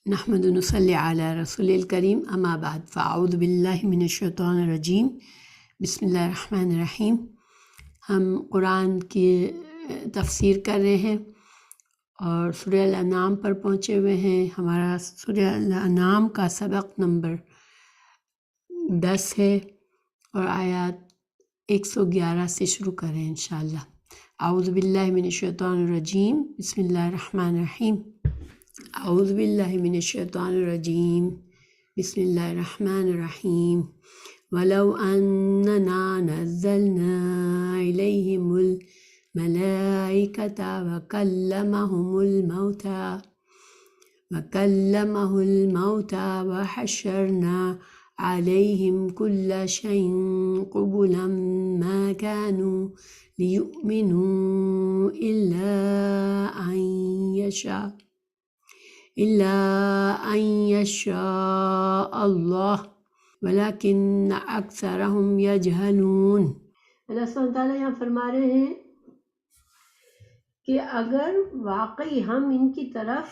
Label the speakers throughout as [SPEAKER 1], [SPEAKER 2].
[SPEAKER 1] نحمد و نصلی علی رسول الکریم اما بعد فاعوذ باللہ من الشیطان الرجیم بسم اللہ الرحمن الرحیم۔ ہم قرآن کی تفسیر کر رہے ہیں اور سورہ الانعام پر پہنچے ہوئے ہیں۔ ہمارا سورہ الانعام کا سبق نمبر 10 ہے اور آیات 111 سے شروع کریں انشاءاللہ۔ اعوذ باللہ من الشیطان الرجیم بسم اللہ الرحمن الرحیم۔ اعوذ باللہ من الشیطان الرجیم بسم اللہ الرحمن الرحیم۔ وَلَوْ أَنَّنَا نَزَّلْنَا إِلَيْهِمُ الْمَلَائِكَةَ وَكَلَّمَهُ الْمَوْتَى وَحَشَرْنَا عَلَيْهِمْ كُلَّ شَيْءٍ قُبُلًا مَا كَانُوا لِيُؤْمِنُوا إِلَّا أن يشاء اللہ ولكن اکثرهم یجہلون۔ اللہ سبحانہ وتعالیٰ یہاں فرما رہے ہیں کہ اگر واقعی ہم ان کی طرف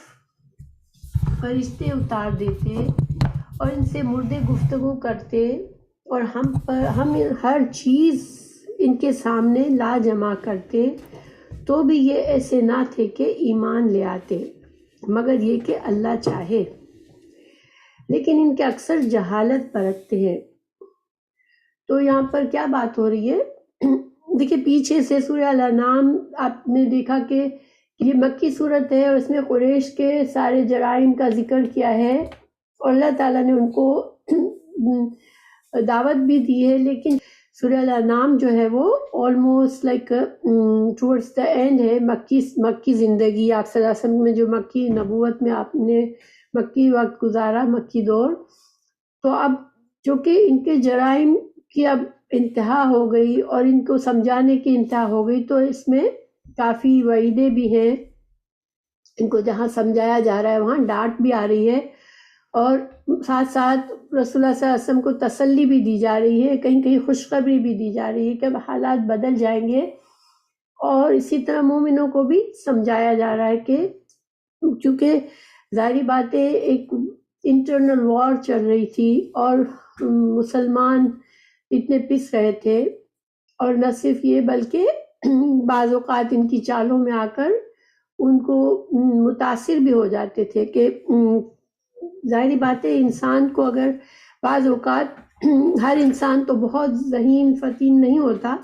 [SPEAKER 1] فرشتے اتار دیتے اور ان سے مردے گفتگو کرتے اور ہم ہر چیز ان کے سامنے لا جمع کرتے تو بھی یہ ایسے نہ تھے کہ ایمان لے آتے مگر یہ کہ اللہ چاہے، لیکن ان کے اکثر جہالت برتتے ہیں۔ تو یہاں پر کیا بات ہو رہی ہے؟ دیکھیں پیچھے سے سورہ الانعام آپ نے دیکھا کہ یہ مکی صورت ہے اور اس میں قریش کے سارے جرائم کا ذکر کیا ہے اور اللہ تعالیٰ نے ان کو دعوت بھی دی ہے، لیکن سورہ الانعام جو ہے وہ almost like towards the and ہے مکی زندگی، آپ صلی اللہ علیہ وسلم میں جو مکی نبوت میں آپ نے مکی وقت گزارا، مکی دور، تو اب چونکہ ان کے جرائم کی اب انتہا ہو گئی اور ان کو سمجھانے کی انتہا ہو گئی، تو اس میں کافی وعیدیں بھی ہیں، ان کو جہاں سمجھایا جا رہا ہے وہاں ڈانٹ بھی آ رہی ہے اور ساتھ ساتھ رسول اللہ صلی اللہ علیہ وسلم کو تسلی بھی دی جا رہی ہے، کہیں کہیں خوشخبری بھی دی جا رہی ہے کہ اب حالات بدل جائیں گے، اور اسی طرح مومنوں کو بھی سمجھایا جا رہا ہے کہ چونکہ ظاہری باتیں ایک انٹرنل وار چل رہی تھی اور مسلمان اتنے پس رہے تھے، اور نہ صرف یہ بلکہ بعض اوقات ان کی چالوں میں آ کر ان کو متاثر بھی ہو جاتے تھے کہ ظاہری بات ہے انسان کو اگر بعض اوقات ہر انسان تو بہت ذہین فطین نہیں ہوتا،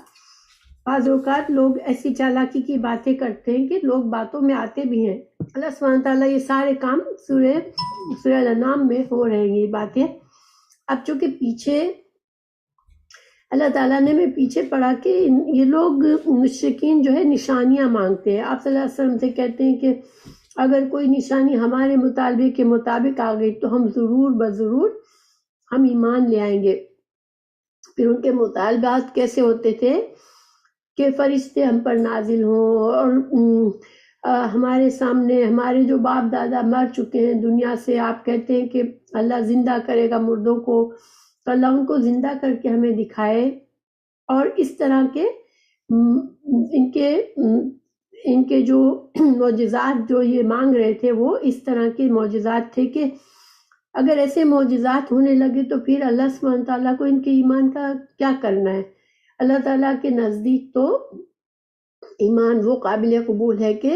[SPEAKER 1] بعض اوقات لوگ ایسی چالاکی کی باتیں کرتے ہیں کہ لوگ باتوں میں آتے بھی ہیں۔ اللہ سبحانہ تعالیٰ یہ سارے کام سورہ الانعام میں ہو رہے ہیں یہ باتیں۔ اب چونکہ پیچھے اللہ تعالیٰ نے میں پیچھے پڑھا کہ یہ لوگ مشرکین جو ہے نشانیاں مانگتے ہیں، آپ صلی اللہ علیہ وسلم سے کہتے ہیں کہ اگر کوئی نشانی ہمارے مطالبے کے مطابق آ گئی تو ہم ضرور بضرور ہم ایمان لے آئیں گے۔ پھر ان کے مطالبات کیسے ہوتے تھے کہ فرشتے ہم پر نازل ہوں اور ہمارے سامنے ہمارے جو باپ دادا مر چکے ہیں دنیا سے، آپ کہتے ہیں کہ اللہ زندہ کرے گا مردوں کو، تو اللہ ان کو زندہ کر کے ہمیں دکھائے، اور اس طرح کے ان کے جو معجزات جو یہ مانگ رہے تھے وہ اس طرح کے معجزات تھے کہ اگر ایسے معجزات ہونے لگے تو پھر اللہ سبحانہ تعالیٰ کو ان کے ایمان کا کیا کرنا ہے۔ اللہ تعالیٰ کے نزدیک تو ایمان وہ قابل قبول ہے کہ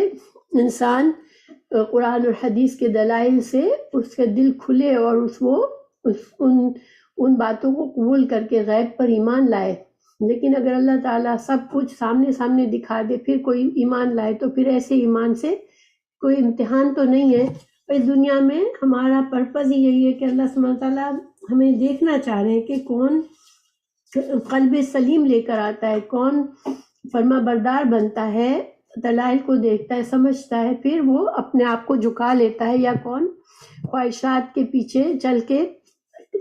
[SPEAKER 1] انسان قرآن اور حدیث کے دلائل سے اس کے دل کھلے اور ان باتوں کو قبول کر کے غیب پر ایمان لائے، لیکن اگر اللہ تعالیٰ سب کچھ سامنے دکھا دے پھر کوئی ایمان لائے تو پھر ایسے ایمان سے کوئی امتحان تو نہیں ہے۔ اس دنیا میں ہمارا پرپز ہی یہی ہے کہ اللہ سبحانہ تعالیٰ ہمیں دیکھنا چاہ رہے ہیں کہ کون قلب سلیم لے کر آتا ہے، کون فرما بردار بنتا ہے، دلائل کو دیکھتا ہے سمجھتا ہے پھر وہ اپنے آپ کو جھکا لیتا ہے، یا کون خواہشات کے پیچھے چل کے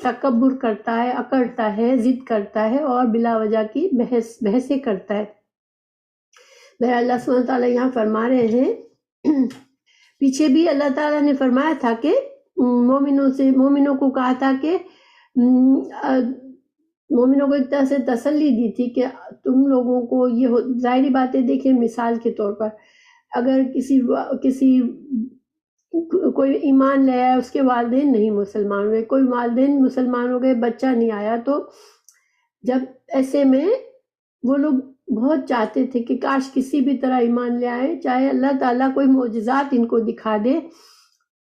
[SPEAKER 1] تکبر کرتا ہے، اکڑتا ہے، ضد کرتا ہے اور بلا وجہ کی بحثیں کرتا ہے۔ بہرحال اللہ سبحانہ تعالیٰ یہاں فرما رہے ہیں، پیچھے بھی اللہ تعالیٰ نے فرمایا تھا کہ مومنوں کو کہا تھا کہ مومنوں کو ایک طرح سے تسلی دی تھی کہ تم لوگوں کو یہ ظاہری باتیں دیکھیں، مثال کے طور پر اگر کسی کوئی ایمان لے آیا، اس کے والدین نہیں مسلمان ہوئے، کوئی والدین مسلمان ہو گئے، بچہ نہیں آیا، تو جب ایسے میں وہ لوگ بہت چاہتے تھے کہ کاش کسی بھی طرح ایمان لے آئے، چاہے اللہ تعالیٰ کوئی معجزات ان کو دکھا دے۔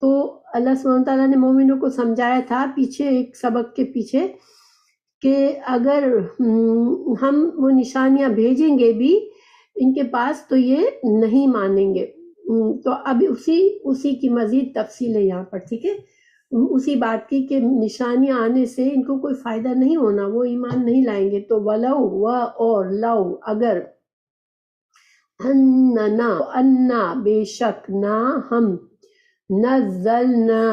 [SPEAKER 1] تو اللہ سبحانہ تعالیٰ نے مومنوں کو سمجھایا تھا پیچھے ایک سبق کے پیچھے کہ اگر ہم وہ نشانیاں بھیجیں گے بھی ان کے پاس تو یہ نہیں مانیں گے۔ تو ابھی اسی کی مزید تفصیل ہے یہاں پر، ٹھیک ہے، اسی بات کی کہ نشانیاں آنے سے ان کو کوئی فائدہ نہیں ہونا، وہ ایمان نہیں لائیں گے۔ تو ولو اور لو اگر انا بے شک نہ ہم نزلنا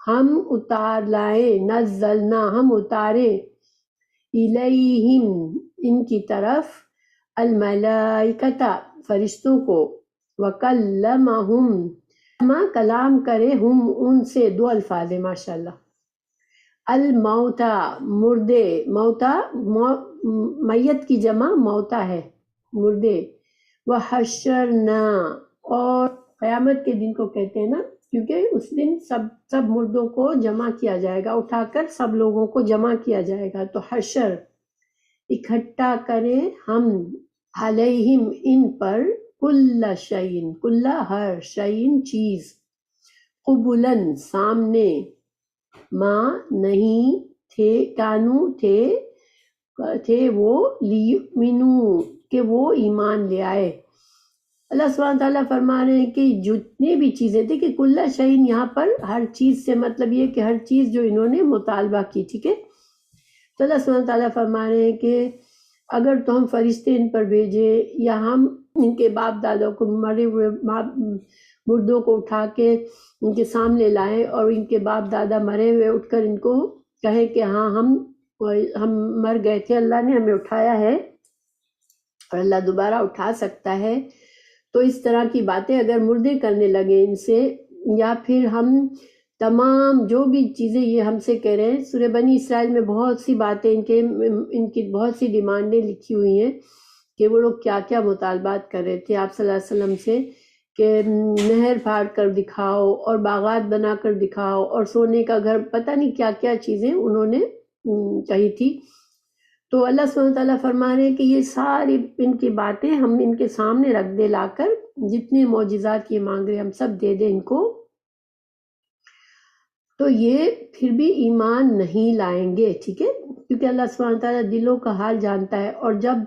[SPEAKER 1] ہم اتار لائیں، نزلنا ہم اتارے الیہم ان کی طرف الملائکۃ فرشتوں کو، وکلمہم کلام کرے ہم ان سے، دو الفاظ ہیں ماشاءاللہ، الموتا مردے، موتا میت کی جمع موتا ہے مردے، وحشرنا اور قیامت کے دن کو کہتے ہیں نا، کیونکہ اس دن سب مردوں کو جمع کیا جائے گا، اٹھا کر سب لوگوں کو جمع کیا جائے گا، تو حشر اکٹھا کرے ہم علیہم ان پر کل شیء، کل ہر شیء چیز، قبلاً سامنے، ماں نہیں تھے، کانو تھے وہ، لیؤمنو کہ وہ ایمان لے آئے۔ اللہ سبحانہ تعالیٰ فرما رہے ہیں کہ جتنے بھی چیزیں تھے، کہ کل شیء یہاں پر ہر چیز سے مطلب یہ کہ ہر چیز جو انہوں نے مطالبہ کی، ٹھیک ہے۔ تو اللہ سبحانہ تعالیٰ فرما رہے ہیں کہ اگر تو ہم فرشتے ان پر بھیجے، یا ہم ان کے باپ دادوں کو، مرے ہوئے مردوں کو اٹھا کے ان کے سامنے لائیں، اور ان کے باپ دادا مرے ہوئے اٹھ کر ان کو کہیں کہ ہاں ہم مر گئے تھے، اللہ نے ہمیں اٹھایا ہے اور اللہ دوبارہ اٹھا سکتا ہے، تو اس طرح کی باتیں اگر مردے کرنے لگے ان سے، یا پھر ہم تمام جو بھی چیزیں یہ ہم سے کہہ رہے ہیں، سورہ بنی اسرائیل میں بہت سی باتیں ان کی بہت سی ڈیمانڈیں لکھی ہوئی ہیں کہ وہ لوگ کیا کیا مطالبات کر رہے تھے آپ صلی اللہ علیہ وسلم سے، کہ نہر پھاڑ کر دکھاؤ اور باغات بنا کر دکھاؤ اور سونے کا گھر، پتہ نہیں کیا کیا چیزیں انہوں نے کہی تھی۔ تو اللہ سبحانہ تعالیٰ فرما رہے ہیں کہ یہ ساری ان کی باتیں ہم ان کے سامنے رکھ دے، لا کر جتنے معجزات یہ مانگ رہے ہم سب دے دیں ان کو، تو یہ پھر بھی ایمان نہیں لائیں گے، ٹھیک ہے، کیونکہ اللہ سبحانہ تعالیٰ دلوں کا حال جانتا ہے۔ اور جب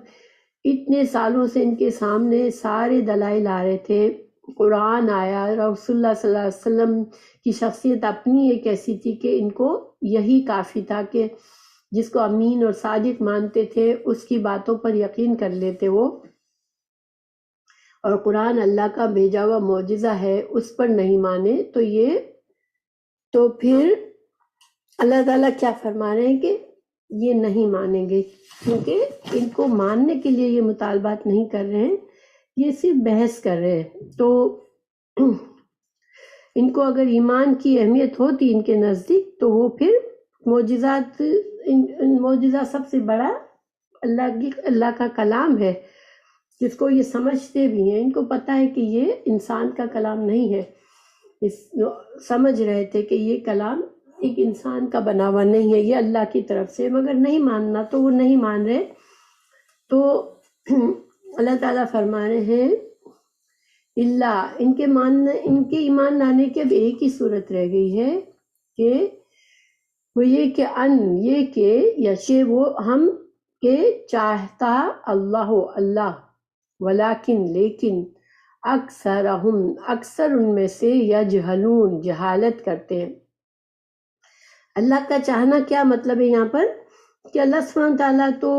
[SPEAKER 1] اتنے سالوں سے ان کے سامنے سارے دلائل آ رہے تھے، قرآن آیا، رسول اللہ صلی اللہ علیہ وسلم کی شخصیت اپنی ایک ایسی تھی کہ ان کو یہی کافی تھا کہ جس کو امین اور صادق مانتے تھے اس کی باتوں پر یقین کر لیتے وہ، اور قرآن اللہ کا بھیجا ہوا معجزہ ہے اس پر نہیں مانے، تو پھر اللہ تعالیٰ کیا فرما رہے ہیں کہ یہ نہیں مانیں گے، کیونکہ ان کو ماننے کے لیے یہ مطالبات نہیں کر رہے ہیں، یہ صرف بحث کر رہے ہیں۔ تو ان کو اگر ایمان کی اہمیت ہوتی ان کے نزدیک تو وہ پھر معجزات، معجزہ سب سے بڑا اللہ کا کلام ہے، جس کو یہ سمجھتے بھی ہیں، ان کو پتہ ہے کہ یہ انسان کا کلام نہیں ہے، سمجھ رہے تھے کہ یہ کلام ایک انسان کا بنا ہوا نہیں ہے، یہ اللہ کی طرف سے، مگر نہیں ماننا تو وہ نہیں مان رہے۔ تو اللہ تعالیٰ فرما رہے ہیں اللہ، ان کے ایمان لانے کے اب ایک ہی صورت رہ گئی ہے کہ وہ یہ کہ یشے وہ ہم کہ چاہتا اللہ ولیکن لیکن اکثر ان میں سے یجہلون جہالت کرتے ہیں۔ اللہ کا چاہنا کیا مطلب ہے یہاں پر کہ اللہ سبحانہ تعالیٰ تو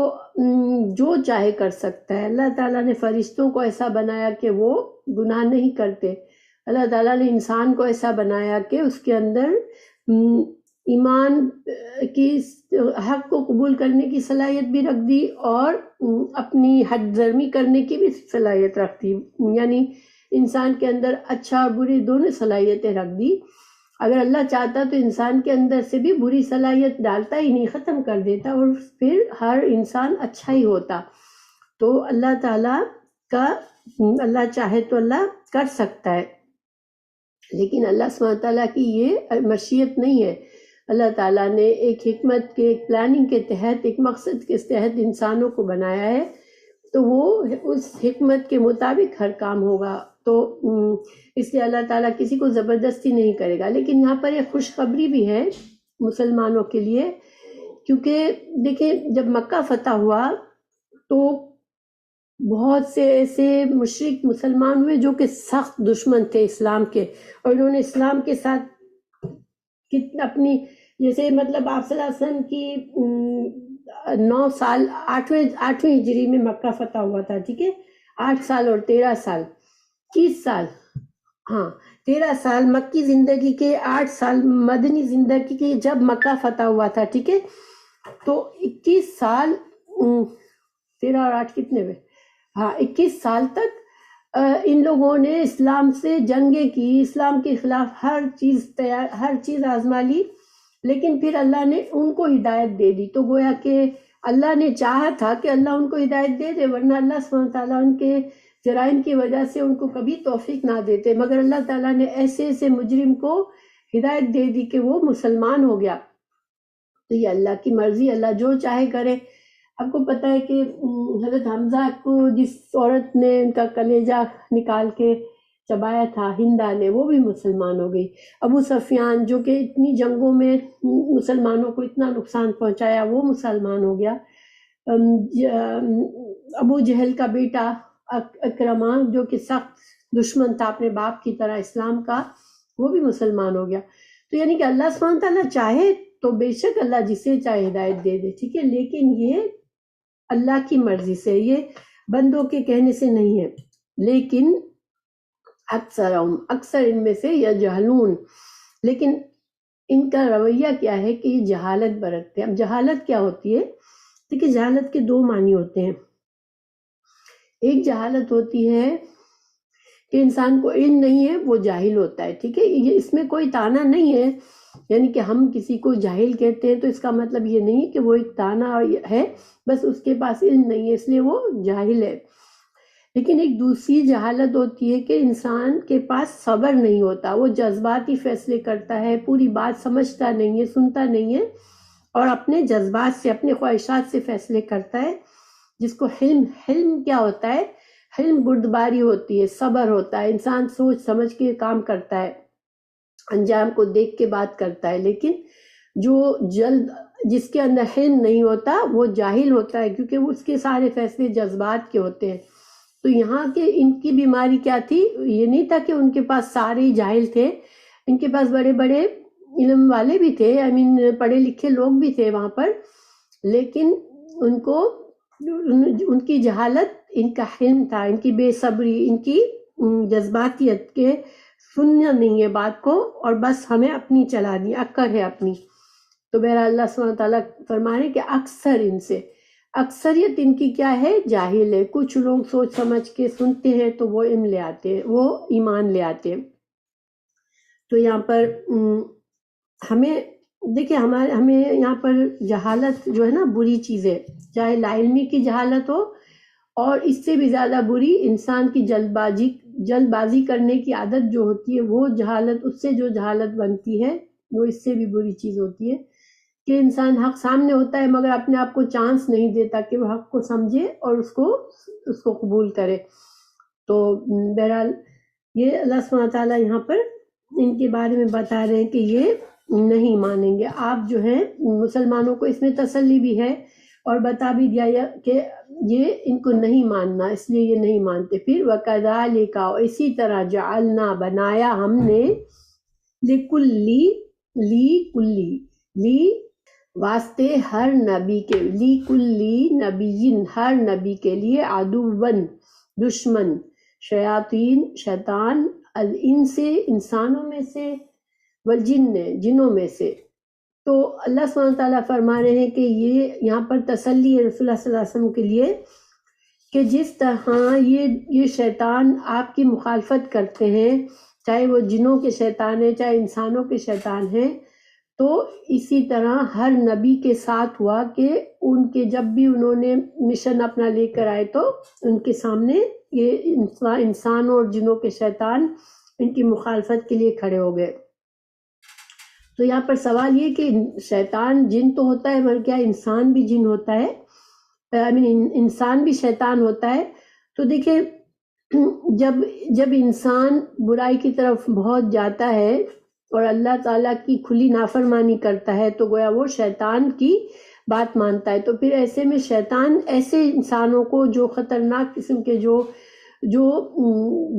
[SPEAKER 1] جو چاہے کر سکتا ہے۔ اللہ تعالیٰ نے فرشتوں کو ایسا بنایا کہ وہ گناہ نہیں کرتے، اللہ تعالیٰ نے انسان کو ایسا بنایا کہ اس کے اندر ایمان کی حق کو قبول کرنے کی صلاحیت بھی رکھ دی، اور اپنی حد ضرمی کرنے کی بھی صلاحیت رکھ دی، یعنی انسان کے اندر اچھا اور بری دونوں صلاحیتیں رکھ دی۔ اگر اللہ چاہتا تو انسان کے اندر سے بھی بری صلاحیت ڈالتا ہی نہیں، ختم کر دیتا، اور پھر ہر انسان اچھا ہی ہوتا۔ تو اللہ تعالیٰ کا، اللہ چاہے تو اللہ کر سکتا ہے، لیکن اللہ سبحانہ تعالیٰ کی یہ مشیت نہیں ہے. اللہ تعالیٰ نے ایک حکمت کے ایک پلاننگ کے تحت ایک مقصد کے تحت انسانوں کو بنایا ہے، تو وہ اس حکمت کے مطابق ہر کام ہوگا. تو اس لیے اللہ تعالیٰ کسی کو زبردستی نہیں کرے گا. لیکن یہاں پر ایک خوشخبری بھی ہے مسلمانوں کے لیے، کیونکہ دیکھیں جب مکہ فتح ہوا تو بہت سے ایسے مشرک مسلمان ہوئے جو کہ سخت دشمن تھے اسلام کے، اور انہوں نے اسلام کے ساتھ اپنی جیسے مطلب آپ صلی اللہ علیہ وسلم کی 9 سال 8ویں ہجری میں مکہ فتح ہوا تھا، ٹھیک ہے، 8 سال اور 13 سال 30 سال، ہاں 13 سال مکی زندگی کے، 8 سال مدنی زندگی کے جب مکہ فتح ہوا تھا، ٹھیک ہے. تو 21 سال 13 اور 8 کتنے ہوئے، ہاں 21 سال تک ان لوگوں نے اسلام سے جنگیں کی، اسلام کے خلاف ہر چیز آزما لی، لیکن پھر اللہ نے ان کو ہدایت دے دی. تو گویا کہ اللہ نے چاہا تھا کہ اللہ ان کو ہدایت دے دے، ورنہ اللہ سبحانہ تعالیٰ ان کے جرائم کی وجہ سے ان کو کبھی توفیق نہ دیتے، مگر اللہ تعالیٰ نے ایسے مجرم کو ہدایت دے دی کہ وہ مسلمان ہو گیا. تو یہ اللہ کی مرضی، اللہ جو چاہے کرے. آپ کو پتہ ہے کہ حضرت حمزہ کو جس عورت نے ان کا کلیجہ نکال کے چبایا تھا، ہندا نے، وہ بھی مسلمان ہو گئی. ابو سفیان جو کہ اتنی جنگوں میں مسلمانوں کو اتنا نقصان پہنچایا، وہ مسلمان ہو گیا. ابو جہل کا بیٹا اکرمہ جو کہ سخت دشمن تھا اپنے باپ کی طرح اسلام کا، وہ بھی مسلمان ہو گیا. تو یعنی کہ اللہ سبحانہ تعالیٰ چاہے تو بے شک اللہ جسے چاہے ہدایت دے دے، ٹھیک ہے، لیکن یہ اللہ کی مرضی سے، یہ بندوں کے کہنے سے نہیں ہے. لیکن اکثر ان میں سے یجہلون، لیکن ان کا رویہ کیا ہے کہ یہ جہالت برتتے ہیں. اب جہالت کیا ہوتی ہے؟ دیکھیں جہالت کے 2 معنی ہوتے ہیں. ایک جہالت ہوتی ہے کہ انسان کو علم نہیں ہے، وہ جاہل ہوتا ہے، ٹھیک ہے، یہ اس میں کوئی طعنہ نہیں ہے، یعنی کہ ہم کسی کو جاہل کہتے ہیں تو اس کا مطلب یہ نہیں کہ وہ ایک طعنہ ہے، بس اس کے پاس علم نہیں ہے اس لیے وہ جاہل ہے. لیکن ایک دوسری جہالت ہوتی ہے کہ انسان کے پاس صبر نہیں ہوتا، وہ جذباتی فیصلے کرتا ہے، پوری بات سمجھتا نہیں ہے، سنتا نہیں ہے، اور اپنے جذبات سے، اپنے خواہشات سے فیصلے کرتا ہے. جس کو حلم کیا ہوتا ہے؟ حلم بردباری ہوتی ہے، صبر ہوتا ہے، انسان سوچ سمجھ کے کام کرتا ہے، انجام کو دیکھ کے بات کرتا ہے. لیکن جو جس کے اندر حلم نہیں ہوتا وہ جاہل ہوتا ہے، کیونکہ وہ اس کے سارے فیصلے جذبات کے ہوتے ہیں. تو یہاں کے ان کی بیماری کیا تھی؟ یہ نہیں تھا کہ ان کے پاس سارے ہی جاہل تھے، ان کے پاس بڑے بڑے علم والے بھی تھے، پڑھے لکھے لوگ بھی تھے وہاں پر، لیکن ان کی جہالت، ان کا حلم تھا، ان کی بے صبری، ان کی جذباتیت کے سننا نہیں ہے بات کو، اور بس ہمیں اپنی چلانی، اکڑ ہے اپنی. تو بہرحال اللہ سبحانہ تعالیٰ فرما رہے ہیں کہ اکثر ان سے، اکثریت ان کی کیا ہے؟ جاہل ہے. کچھ لوگ سوچ سمجھ کے سنتے ہیں تو وہ علم لے آتے ہیں، وہ ایمان لے آتے ہیں. تو یہاں پر ہمیں دیکھیں ہمیں یہاں پر جہالت جو ہے نا بری چیز ہے، چاہے لا علمی کی جہالت ہو، اور اس سے بھی زیادہ بری انسان کی جلد بازی کرنے کی عادت جو ہوتی ہے، وہ جہالت، اس سے جو جہالت بنتی ہے وہ اس سے بھی بری چیز ہوتی ہے کہ انسان حق سامنے ہوتا ہے مگر اپنے آپ کو چانس نہیں دیتا کہ وہ حق کو سمجھے اور اس کو قبول کرے. تو بہرحال یہ اللہ سبحانہ تعالیٰ یہاں پر ان کے بارے میں بتا رہے ہیں کہ یہ نہیں مانیں گے. آپ جو ہے مسلمانوں کو اس میں تسلی بھی ہے اور بتا بھی دیا کہ یہ ان کو نہیں ماننا، اس لیے یہ نہیں مانتے. پھر وَكَذَلِكَ، اور اسی طرح جعلنا، بنایا ہم نے، لی واسطے ہر نبی کے، لِكُلِّ نَبِيٍّ، ہر نبی کے لیے، عدوًا دشمن، شیاطین شیطان، الانس انسانوں میں سے، والجن جنوں میں سے. تو اللہ سبحانہ تعالیٰ فرما رہے ہیں کہ یہ یہاں پر تسلی ہے رسول اللہ صلی اللہ علیہ وسلم کے لیے کہ جس طرح یہ شیطان آپ کی مخالفت کرتے ہیں، چاہے وہ جنوں کے شیطان ہیں چاہے انسانوں کے شیطان ہیں، تو اسی طرح ہر نبی کے ساتھ ہوا کہ ان کے جب بھی انہوں نے مشن اپنا لے کر آئے تو ان کے سامنے یہ انسانوں اور جنوں کے شیطان ان کی مخالفت کے لیے کھڑے ہو گئے۔ تو یہاں پر سوال یہ کہ شیطان جن تو ہوتا ہے مگر کیا انسان بھی جن ہوتا ہے؟ انسان بھی شیطان ہوتا ہے؟ تو دیکھیں جب انسان برائی کی طرف بہت جاتا ہے اور اللہ تعالیٰ کی کھلی نافرمانی کرتا ہے تو گویا وہ شیطان کی بات مانتا ہے۔ تو پھر ایسے میں شیطان ایسے انسانوں کو جو خطرناک قسم کے جو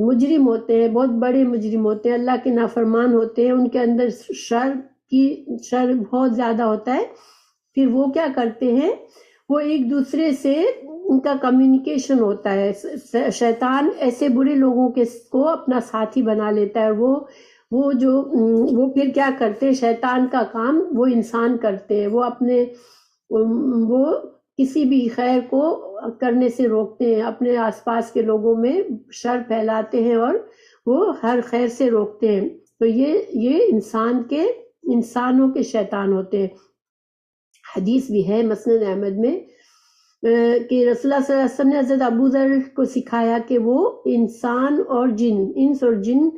[SPEAKER 1] مجرم ہوتے ہیں، بہت بڑے مجرم ہوتے ہیں، اللہ کے نافرمان ہوتے ہیں، ان کے اندر شر بہت زیادہ ہوتا ہے، پھر وہ کیا کرتے ہیں، وہ ایک دوسرے سے ان کا کمیونیکیشن ہوتا ہے۔ شیطان ایسے برے لوگوں کو اپنا ساتھی بنا لیتا ہے، وہ پھر کیا کرتے ہیں، شیطان کا کام وہ انسان کرتے ہیں، وہ کسی بھی خیر کو کرنے سے روکتے ہیں، اپنے آس پاس کے لوگوں میں شر پھیلاتے ہیں اور وہ ہر خیر سے روکتے ہیں۔ تو یہ انسانوں کے شیطان ہوتے ہیں۔ حدیث بھی ہے مسند احمد میں کہ رسول اللہ صلی اللہ علیہ وسلم نے حضرت ابو ذر کو سکھایا کہ وہ انس اور جن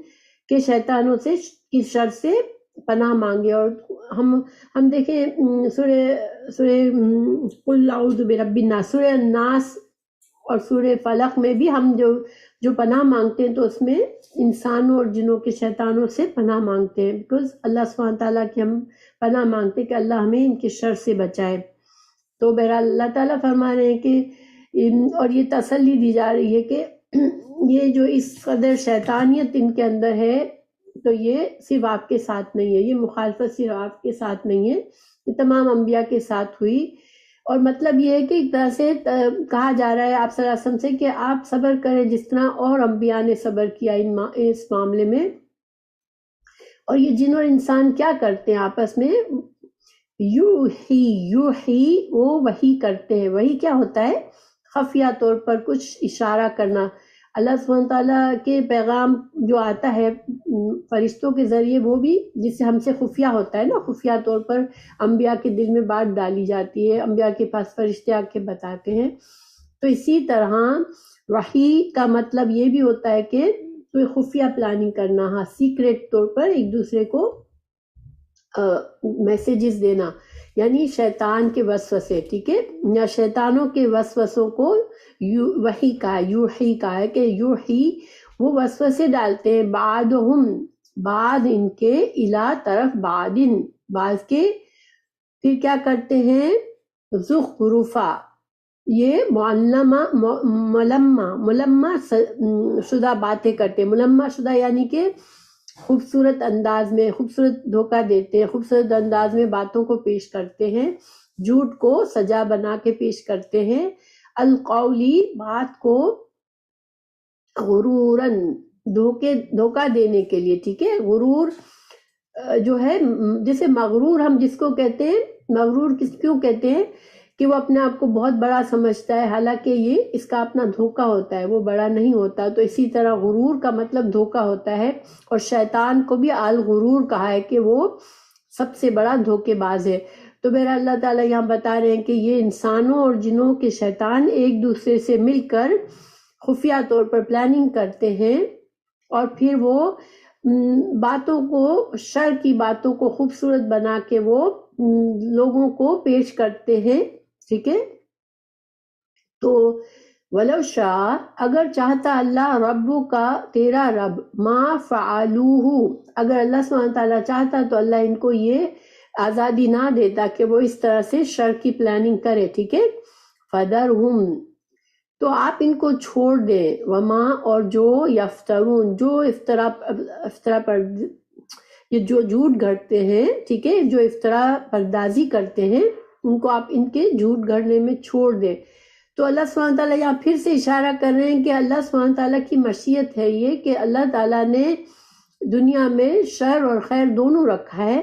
[SPEAKER 1] کے شیطانوں سے کی شر سے پناہ مانگے۔ اور ہم دیکھیں سورہ قل اعوذ برب الناس، سورہ الناس اور سورہ فلق میں بھی ہم جو پناہ مانگتے ہیں تو اس میں انسانوں اور جنوں کے شیطانوں سے پناہ مانگتے ہیں، بیکاز اللہ سبحانہ تعالیٰ کی ہم پناہ مانگتے ہیں کہ اللہ ہمیں ان کے شر سے بچائے۔ تو بہرحال اللہ تعالیٰ فرما رہے ہیں کہ اور یہ تسلی دی جا رہی ہے کہ یہ جو اس قدر شیطانیت ان کے اندر ہے تو یہ صرف آپ کے ساتھ نہیں ہے، یہ مخالفت صرف آپ کے ساتھ نہیں ہے، یہ تمام انبیاء کے ساتھ ہوئی۔ اور مطلب یہ ہے کہ ایک طرح سے کہا جا رہا ہے آپ صلی اللہ علیہ وسلم سے کہ آپ صبر کریں جس طرح اور انبیاء نے صبر کیا اس معاملے میں۔ اور یہ جن اور انسان کیا کرتے ہیں آپس میں، یوحی وہ وحی کرتے ہیں۔ وحی کیا ہوتا ہے؟ خفیہ طور پر کچھ اشارہ کرنا۔ اللہ سبحانہ تعالیٰ کے پیغام جو آتا ہے فرشتوں کے ذریعے، وہ بھی جس سے ہم سے خفیہ ہوتا ہے نا، خفیہ طور پر انبیاء کے دل میں بات ڈالی جاتی ہے، انبیاء کے پاس فرشتے آ کے بتاتے ہیں۔ تو اسی طرح وحی کا مطلب یہ بھی ہوتا ہے کہ کوئی خفیہ پلاننگ کرنا، ہاں سیکریٹ طور پر ایک دوسرے کو میسیجز دینا، یعنی شیطان کے وسوسے، ٹھیک ہے، یا شیطانوں کے وسوسوں کو وحی کہا ہے، یوحی کہا ہے کہ یوحی وہ وسوسے ڈالتے ہیں، بعد ان کے الا طرف بعض کے، پھر کیا کرتے ہیں، زخرفا، یہ ملمہ شدہ باتیں کرتے ہیں، ملمہ شدہ یعنی کہ خوبصورت انداز میں، خوبصورت دھوکہ دیتے ہیں، خوبصورت انداز میں باتوں کو پیش کرتے ہیں، جھوٹ کو سجا بنا کے پیش کرتے ہیں، القولی بات کو غرورن دھوکہ دینے کے لیے، ٹھیک ہے، غرور جو ہے جسے مغرور ہم جس کو کہتے ہیں، مغرور کیوں کہتے ہیں کہ وہ اپنے آپ کو بہت بڑا سمجھتا ہے، حالانکہ یہ اس کا اپنا دھوکہ ہوتا ہے، وہ بڑا نہیں ہوتا۔ تو اسی طرح غرور کا مطلب دھوکہ ہوتا ہے، اور شیطان کو بھی الغرور کہا ہے کہ وہ سب سے بڑا دھوکے باز ہے۔ تو بہرحال اللہ تعالیٰ یہاں بتا رہے ہیں کہ یہ انسانوں اور جنوں کے شیطان ایک دوسرے سے مل کر خفیہ طور پر پلاننگ کرتے ہیں، اور پھر وہ باتوں کو، شر کی باتوں کو خوبصورت بنا کے وہ لوگوں کو پیش کرتے ہیں، ٹھیک ہے۔ تو ولو شاء، اگر چاہتا اللہ ربو کا، تیرا رب، ما فعلوہ، اگر اللہ سبحانہ تعالیٰ چاہتا تو اللہ ان کو یہ آزادی نہ دیتا کہ وہ اس طرح سے شر کی پلاننگ کرے، ٹھیک ہے۔ فذرہم، تو آپ ان کو چھوڑ دیں، وما، اور جو یفترون، جو افطرا پر یہ جو جھوٹ گھڑتے ہیں، ٹھیک ہے، جو افطرا پردازی کرتے ہیں، ان کو آپ ان کے جھوٹ گھڑنے میں چھوڑ دیں۔ تو اللہ سبحانہ تعالیٰ یہاں پھر سے اشارہ کر رہے ہیں کہ اللہ سبحانہ تعالیٰ کی مشیت ہے یہ کہ اللہ تعالیٰ نے دنیا میں شر اور خیر دونوں رکھا ہے۔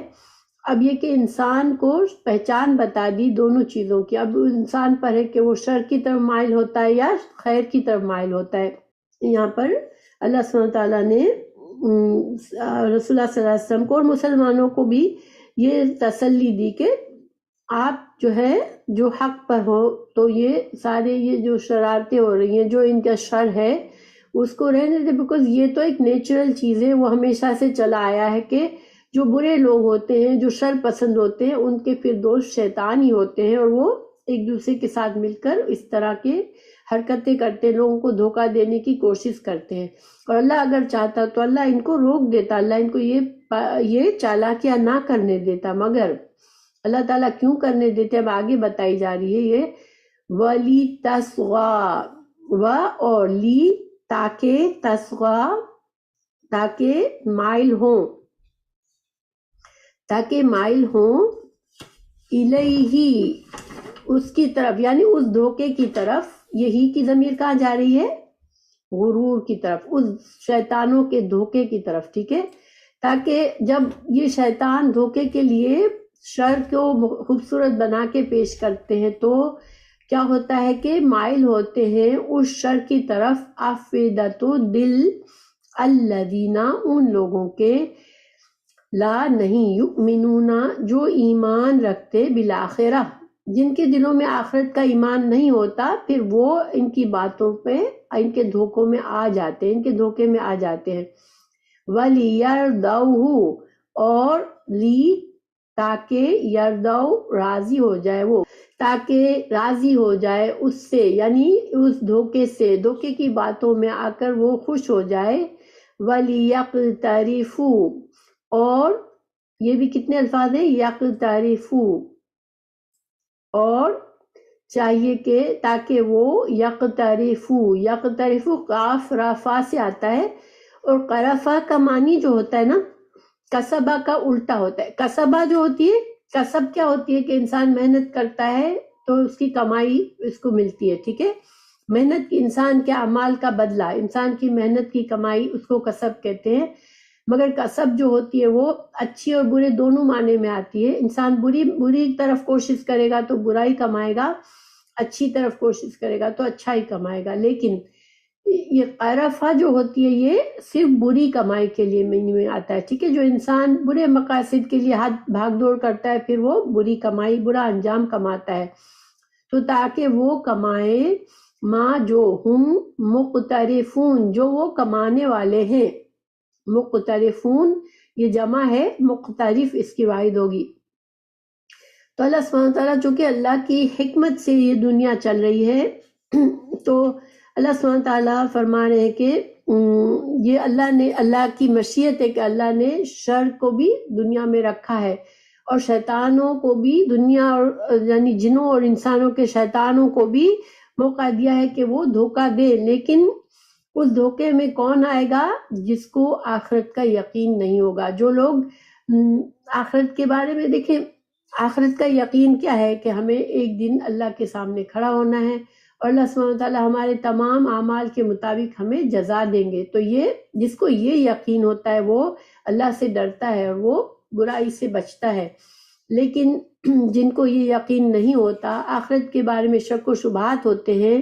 [SPEAKER 1] اب یہ کہ انسان کو پہچان بتا دی دونوں چیزوں کی، اب انسان پر ہے کہ وہ شر کی طرف مائل ہوتا ہے یا خیر کی طرف مائل ہوتا ہے۔ یہاں پر اللہ سبحانہ تعالیٰ نے رسول اللہ صلی اللہ علیہ وسلم کو اور مسلمانوں کو بھی یہ تسلی دی کہ آپ جو ہے جو حق پر ہو، تو یہ سارے یہ جو شرارتیں ہو رہی ہیں، جو ان کا شر ہے، اس کو رہنے دے، بیکاز یہ تو ایک نیچرل چیز ہے، وہ ہمیشہ سے چلا آیا ہے کہ جو برے لوگ ہوتے ہیں، جو شر پسند ہوتے ہیں، ان کے پھر دوست شیطان ہی ہوتے ہیں، اور وہ ایک دوسرے کے ساتھ مل کر اس طرح کے حرکتیں کرتے، لوگوں کو دھوکہ دینے کی کوشش کرتے ہیں۔ اور اللہ اگر چاہتا تو اللہ ان کو روک دیتا، اللہ ان کو یہ چالاکیاں نہ کرنے دیتا، مگر اللہ تعالیٰ کیوں کرنے دیتے اب آگے بتائی جا رہی ہے یہ ولی تسغا و اور لی تاکہ تسغا تاکہ مائل ہوں الیہ اس کی طرف، یعنی اس دھوکے کی طرف، یہی کی ضمیر کہاں جا رہی ہے؟ غرور کی طرف، اس شیطانوں کے دھوکے کی طرف، ٹھیک ہے؟ تاکہ جب یہ شیطان دھوکے کے لیے شر کو خوبصورت بنا کے پیش کرتے ہیں تو کیا ہوتا ہے کہ مائل ہوتے ہیں اس شر کی طرف افئدۃ دل الذین ان لوگوں کے لا نہیں یؤمنون جو ایمان رکھتے بالآخرہ، جن کے دلوں میں آخرت کا ایمان نہیں ہوتا، پھر وہ ان کی باتوں پہ، ان کے دھوکوں میں آ جاتے ہیں، ان کے دھوکے میں آ جاتے ہیں۔ وَلِيَرْضَوْهُ اور لی تاکہ یرضوا راضی ہو جائے وہ، تاکہ راضی ہو جائے اس سے، یعنی اس دھوکے سے، دھوکے کی باتوں میں آ کر وہ خوش ہو جائے۔ وَلِيَقْتَرِفُوا اور یہ بھی کتنے الفاظ ہیں؟ یقترفوا، اور چاہیے کہ تاکہ وہ یقترفوا قاف را فا سے آتا ہے، اور قرفہ کا معنی جو ہوتا ہے نا، کسبہ کا الٹا ہوتا ہے۔ کسبہ جو ہوتی ہے، کسب کیا ہوتی ہے کہ انسان محنت کرتا ہے تو اس کی کمائی اس کو ملتی ہے، ٹھیک ہے؟ محنت کی، انسان کے اعمال کا بدلہ، انسان کی محنت کی کمائی، اس کو کسب کہتے ہیں۔ مگر کسب جو ہوتی ہے وہ اچھی اور برے دونوں معنی میں آتی ہے۔ انسان بری طرف کوشش کرے گا تو برائی کمائے گا، اچھی طرف کوشش کرے گا تو اچھا ہی کمائے گا۔ لیکن یہ قرفہ جو ہوتی ہے یہ صرف بری کمائی کے لیے معنی میں آتا ہے، ٹھیک ہے؟ جو انسان برے مقاصد کے لیے بھاگ دوڑ کرتا ہے، پھر وہ بری کمائی، برا انجام کماتا ہے۔ تو تاکہ وہ کمائے ما جو ہم مقترفون جو وہ کمانے والے ہیں، مقترفون یہ جمع ہے، مقترف اس کی واحد ہوگی۔ تو اللہ سبحانہ تعالیٰ چونکہ اللہ کی حکمت سے یہ دنیا چل رہی ہے، تو اللہ سبحانہ تعالیٰ فرما رہے ہیں کہ یہ اللہ کی مشیت ہے کہ اللہ نے شر کو بھی دنیا میں رکھا ہے، اور شیطانوں کو بھی دنیا، اور یعنی جنوں اور انسانوں کے شیطانوں کو بھی موقع دیا ہے کہ وہ دھوکہ دے۔ لیکن اس دھوکے میں کون آئے گا؟ جس کو آخرت کا یقین نہیں ہوگا۔ جو لوگ آخرت کے بارے میں، دیکھیں آخرت کا یقین کیا ہے کہ ہمیں ایک دن اللہ کے سامنے کھڑا ہونا ہے، اور اللہ سبحانہ وتعالیٰ ہمارے تمام اعمال کے مطابق ہمیں جزا دیں گے۔ تو یہ جس کو یہ یقین ہوتا ہے وہ اللہ سے ڈرتا ہے اور وہ برائی سے بچتا ہے۔ لیکن جن کو یہ یقین نہیں ہوتا، آخرت کے بارے میں شک و شبہات ہوتے ہیں،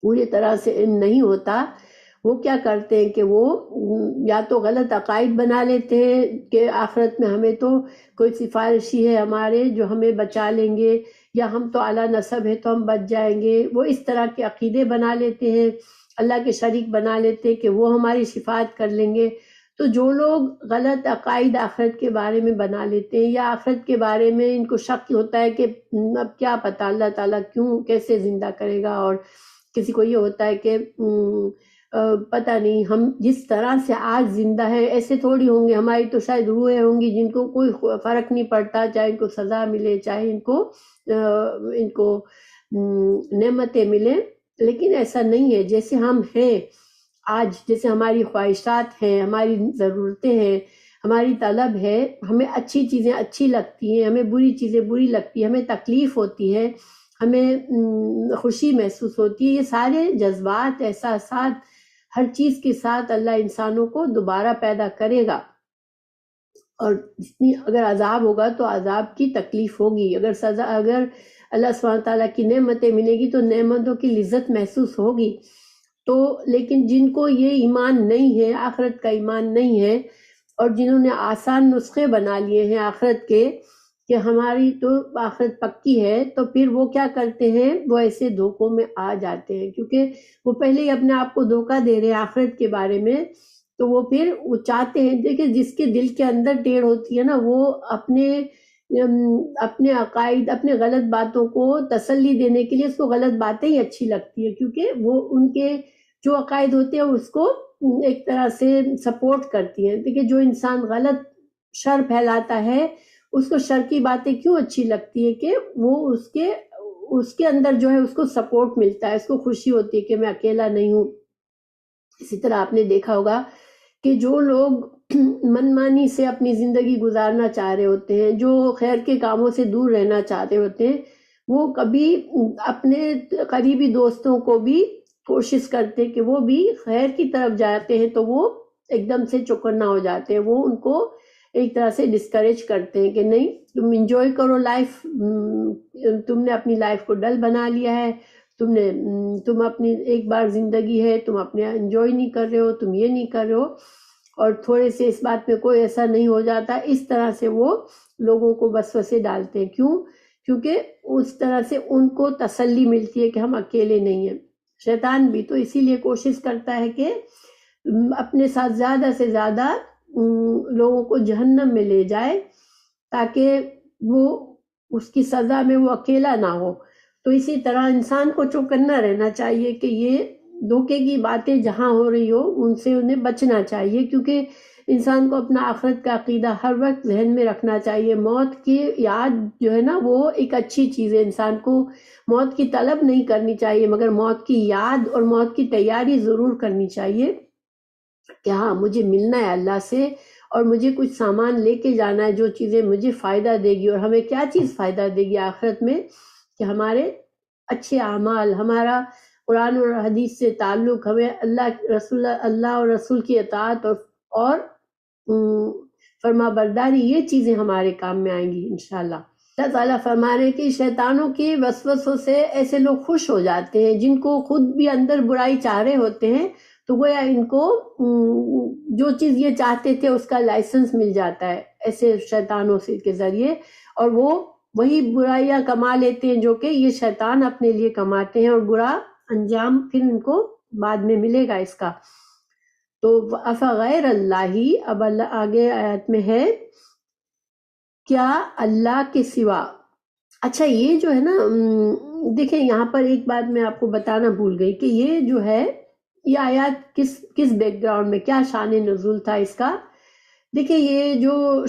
[SPEAKER 1] پوری طرح سے علم نہیں ہوتا، وہ کیا کرتے ہیں کہ وہ یا تو غلط عقائد بنا لیتے ہیں کہ آخرت میں ہمیں تو کوئی سفارشی ہے ہمارے جو ہمیں بچا لیں گے، یا ہم تو اعلیٰ نسب ہے تو ہم بچ جائیں گے۔ وہ اس طرح کے عقیدے بنا لیتے ہیں، اللہ کے شریک بنا لیتے ہیں کہ وہ ہماری شفاعت کر لیں گے۔ تو جو لوگ غلط عقائد آخرت کے بارے میں بنا لیتے ہیں، یا آخرت کے بارے میں ان کو شک ہوتا ہے کہ اب کیا پتہ اللہ تعالیٰ کیسے زندہ کرے گا، اور کسی کو یہ ہوتا ہے کہ پتہ نہیں ہم جس طرح سے آج زندہ ہیں ایسے تھوڑی ہوں گے، ہماری تو شاید روحیں ہوں گی جن کو کوئی فرق نہیں پڑتا، چاہے ان کو سزا ملے، چاہے ان کو نعمتیں ملیں۔ لیکن ایسا نہیں ہے، جیسے ہم ہیں آج، جیسے ہماری خواہشات ہیں، ہماری ضرورتیں ہیں، ہماری طلب ہے، ہمیں اچھی چیزیں اچھی لگتی ہیں، ہمیں بری چیزیں بری لگتی ہیں، ہمیں تکلیف ہوتی ہے، ہمیں خوشی محسوس ہوتی ہے، یہ سارے جذبات، احساسات، ہر چیز کے ساتھ اللہ انسانوں کو دوبارہ پیدا کرے گا۔ اور جتنی اگر عذاب ہوگا تو عذاب کی تکلیف ہوگی، اگر سزا، اگر اللہ سبحانہ تعالیٰ کی نعمتیں ملے گی تو نعمتوں کی لذت محسوس ہوگی۔ تو لیکن جن کو یہ ایمان نہیں ہے، آخرت کا ایمان نہیں ہے، اور جنہوں نے آسان نسخے بنا لیے ہیں آخرت کے کہ ہماری تو آخرت پکی ہے، تو پھر وہ کیا کرتے ہیں، وہ ایسے دھوکوں میں آ جاتے ہیں، کیونکہ وہ پہلے ہی اپنے آپ کو دھوکہ دے رہے ہیں آخرت کے بارے میں، تو وہ پھر وہ چاہتے ہیں، دیکھیں جس کے دل کے اندر ٹیڑھ ہوتی ہے نا، وہ اپنے عقائد، اپنے غلط باتوں کو تسلی دینے کے لیے اس کو غلط باتیں ہی اچھی لگتی ہے، کیونکہ وہ ان کے جو عقائد ہوتے ہیں اس کو ایک طرح سے سپورٹ کرتی ہیں۔ دیکھیں جو انسان غلط شر پھیلاتا ہے، اس کو شر کی باتیں کیوں اچھی لگتی ہے کہ وہ اس کے اندر جو ہے اس کو سپورٹ ملتا ہے، اس کو خوشی ہوتی ہے کہ میں اکیلا نہیں ہوں۔ اسی طرح آپ نے دیکھا ہوگا کہ جو لوگ منمانی سے اپنی زندگی گزارنا چاہ رہے ہوتے ہیں، جو خیر کے کاموں سے دور رہنا چاہتے ہوتے ہیں، وہ کبھی اپنے قریبی دوستوں کو بھی کوشش کرتے کہ وہ بھی خیر کی طرف جاتے ہیں تو وہ ایک دم سے چوکنا ہو جاتے ہیں، وہ ان کو ایک طرح سے ڈسکریج کرتے ہیں کہ نہیں تم انجوائے کرو لائف، تم نے اپنی لائف کو ڈل بنا لیا ہے، تم اپنی ایک بار زندگی ہے، تم اپنے انجوائے نہیں کر رہے ہو، تم یہ نہیں کر رہے ہو، اور تھوڑے سے اس بات میں کوئی ایسا نہیں ہو جاتا۔ اس طرح سے وہ لوگوں کو وسوسے ڈالتے ہیں، کیوں؟ کیونکہ اس طرح سے ان کو تسلی ملتی ہے کہ ہم اکیلے نہیں ہیں۔ شیطان بھی تو اسی لیے کوشش کرتا ہے کہ اپنے ساتھ زیادہ سے زیادہ لوگوں کو جہنم میں لے جائے، تاکہ وہ اس کی سزا میں وہ اکیلا نہ ہو۔ تو اسی طرح انسان کو چوکنا رہنا چاہیے کہ یہ دھوکے کی باتیں جہاں ہو رہی ہو ان سے انہیں بچنا چاہیے، کیونکہ انسان کو اپنا آخرت کا عقیدہ ہر وقت ذہن میں رکھنا چاہیے۔ موت کی یاد جو ہے نا وہ ایک اچھی چیز ہے، انسان کو موت کی طلب نہیں کرنی چاہیے، مگر موت کی یاد اور موت کی تیاری ضرور کرنی چاہیے کہ ہاں مجھے ملنا ہے اللہ سے، اور مجھے کچھ سامان لے کے جانا ہے جو چیزیں مجھے فائدہ دے گی۔ اور ہمیں کیا چیز فائدہ دے گی آخرت میں؟ کہ ہمارے اچھے اعمال، ہمارا قرآن اور حدیث سے تعلق، ہمیں اللہ اور رسول کی اطاعت اور فرما برداری، یہ چیزیں ہمارے کام میں آئیں گی انشاءاللہ۔ اللہ تعالیٰ فرما رہے ہیں کہ شیطانوں کے وسوسوں سے ایسے لوگ خوش ہو جاتے ہیں جن کو خود بھی اندر برائی چاہ رہے ہوتے ہیں، تو گویا ان کو جو چیز یہ چاہتے تھے اس کا لائسنس مل جاتا ہے ایسے شیطانوں سے کے ذریعے، اور وہ وہی برائیاں کما لیتے ہیں جو کہ یہ شیطان اپنے لیے کماتے ہیں، اور برا انجام پھر ان کو بعد میں ملے گا اس کا۔ تو افغیر اللہ، اب اللہ آگے آیت میں ہے کیا اللہ کے سوا۔ اچھا یہ جو ہے نا دیکھیں یہاں پر ایک بات میں آپ کو بتانا بھول گئی کہ یہ جو ہے یہ آیات کس بیک گراؤنڈ میں، کیا شان نزول تھا اس کا۔ دیکھیں یہ جو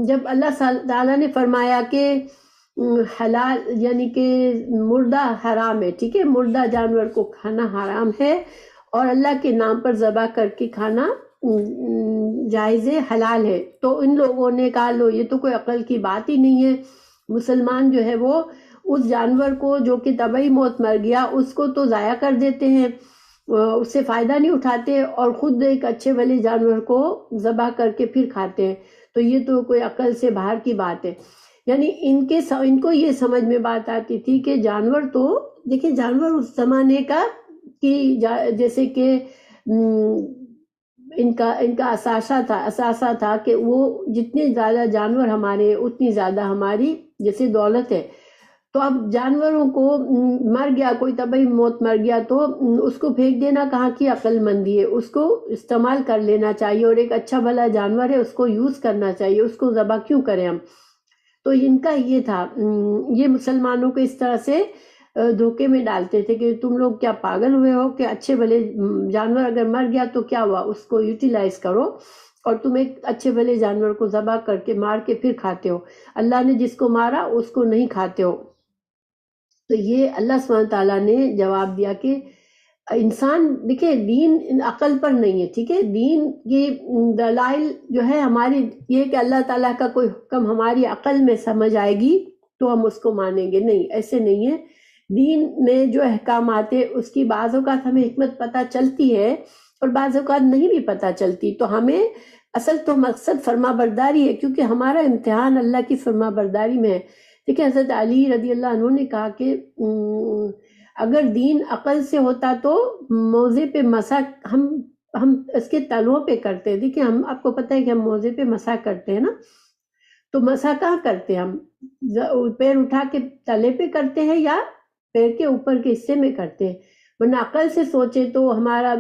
[SPEAKER 1] جب اللہ تعالیٰ نے فرمایا کہ حلال یعنی کہ مردہ حرام ہے، ٹھیک ہے، مردہ جانور کو کھانا حرام ہے، اور اللہ کے نام پر ذبح کر کے کھانا جائز ہے، حلال ہے، تو ان لوگوں نے کہا لو یہ تو کوئی عقل کی بات ہی نہیں ہے، مسلمان جو ہے وہ اس جانور کو جو کہ طبعی موت مر گیا اس کو تو ضائع کر دیتے ہیں، اس سے فائدہ نہیں اٹھاتے، اور خود ایک اچھے بھلے جانور کو ذبح کر کے پھر کھاتے ہیں، تو یہ تو کوئی عقل سے باہر کی بات ہے۔ یعنی ان کو یہ سمجھ میں بات آتی تھی کہ جانور تو دیکھیں جانور اس زمانے کا کہ جیسے کہ ان کا اثاثہ تھا کہ وہ جتنے زیادہ جانور ہمارے اتنی زیادہ ہماری جیسے دولت ہے، تو اب جانوروں کو مر گیا، کوئی طبعی موت مر گیا تو اس کو پھینک دینا کہاں کی عقل مندی ہے، اس کو استعمال کر لینا چاہیے، اور ایک اچھا بھلا جانور ہے اس کو یوز کرنا چاہیے، اس کو ذبح کیوں کریں ہم۔ تو ان کا یہ تھا، یہ مسلمانوں کو اس طرح سے دھوکے میں ڈالتے تھے کہ تم لوگ کیا پاگل ہوئے ہو کہ اچھے بھلے جانور اگر مر گیا تو کیا ہوا، اس کو یوٹیلائز کرو، اور تم ایک اچھے بھلے جانور کو ذبح کر کے مار کے پھر کھاتے ہو، اللہ نے جس کو مارا اس کو نہیں کھاتے ہو۔ تو یہ اللہ سبحانہ تعالیٰ نے جواب دیا کہ انسان دیکھیں دین عقل پر نہیں ہے، ٹھیک ہے، دین کی دلائل جو ہے ہماری یہ کہ اللہ تعالیٰ کا کوئی حکم ہماری عقل میں سمجھ آئے گی تو ہم اس کو مانیں گے، نہیں ایسے نہیں ہے۔ دین میں جو احکامات ہے اس کی بعض اوقات ہمیں حکمت پتہ چلتی ہے اور بعض اوقات نہیں بھی پتہ چلتی، تو ہمیں اصل تو مقصد فرما برداری ہے، کیونکہ ہمارا امتحان اللہ کی فرما برداری میں ہے۔ دیکھیں حضرت علی رضی اللہ عنہ نے کہا کہ اگر دین عقل سے ہوتا تو موزے پہ مسح ہم اس کے تلووں پہ کرتے ہیں، دیکھیں ہم آپ کو پتہ ہے کہ ہم موزے پہ مسح کرتے ہیں نا، تو مسح کہاں کرتے ہیں ہم؟ پیر اٹھا کے تلے پہ کرتے ہیں یا پیر کے اوپر کے حصے میں کرتے ہیں؟ ورنہ عقل سے سوچے تو ہمارا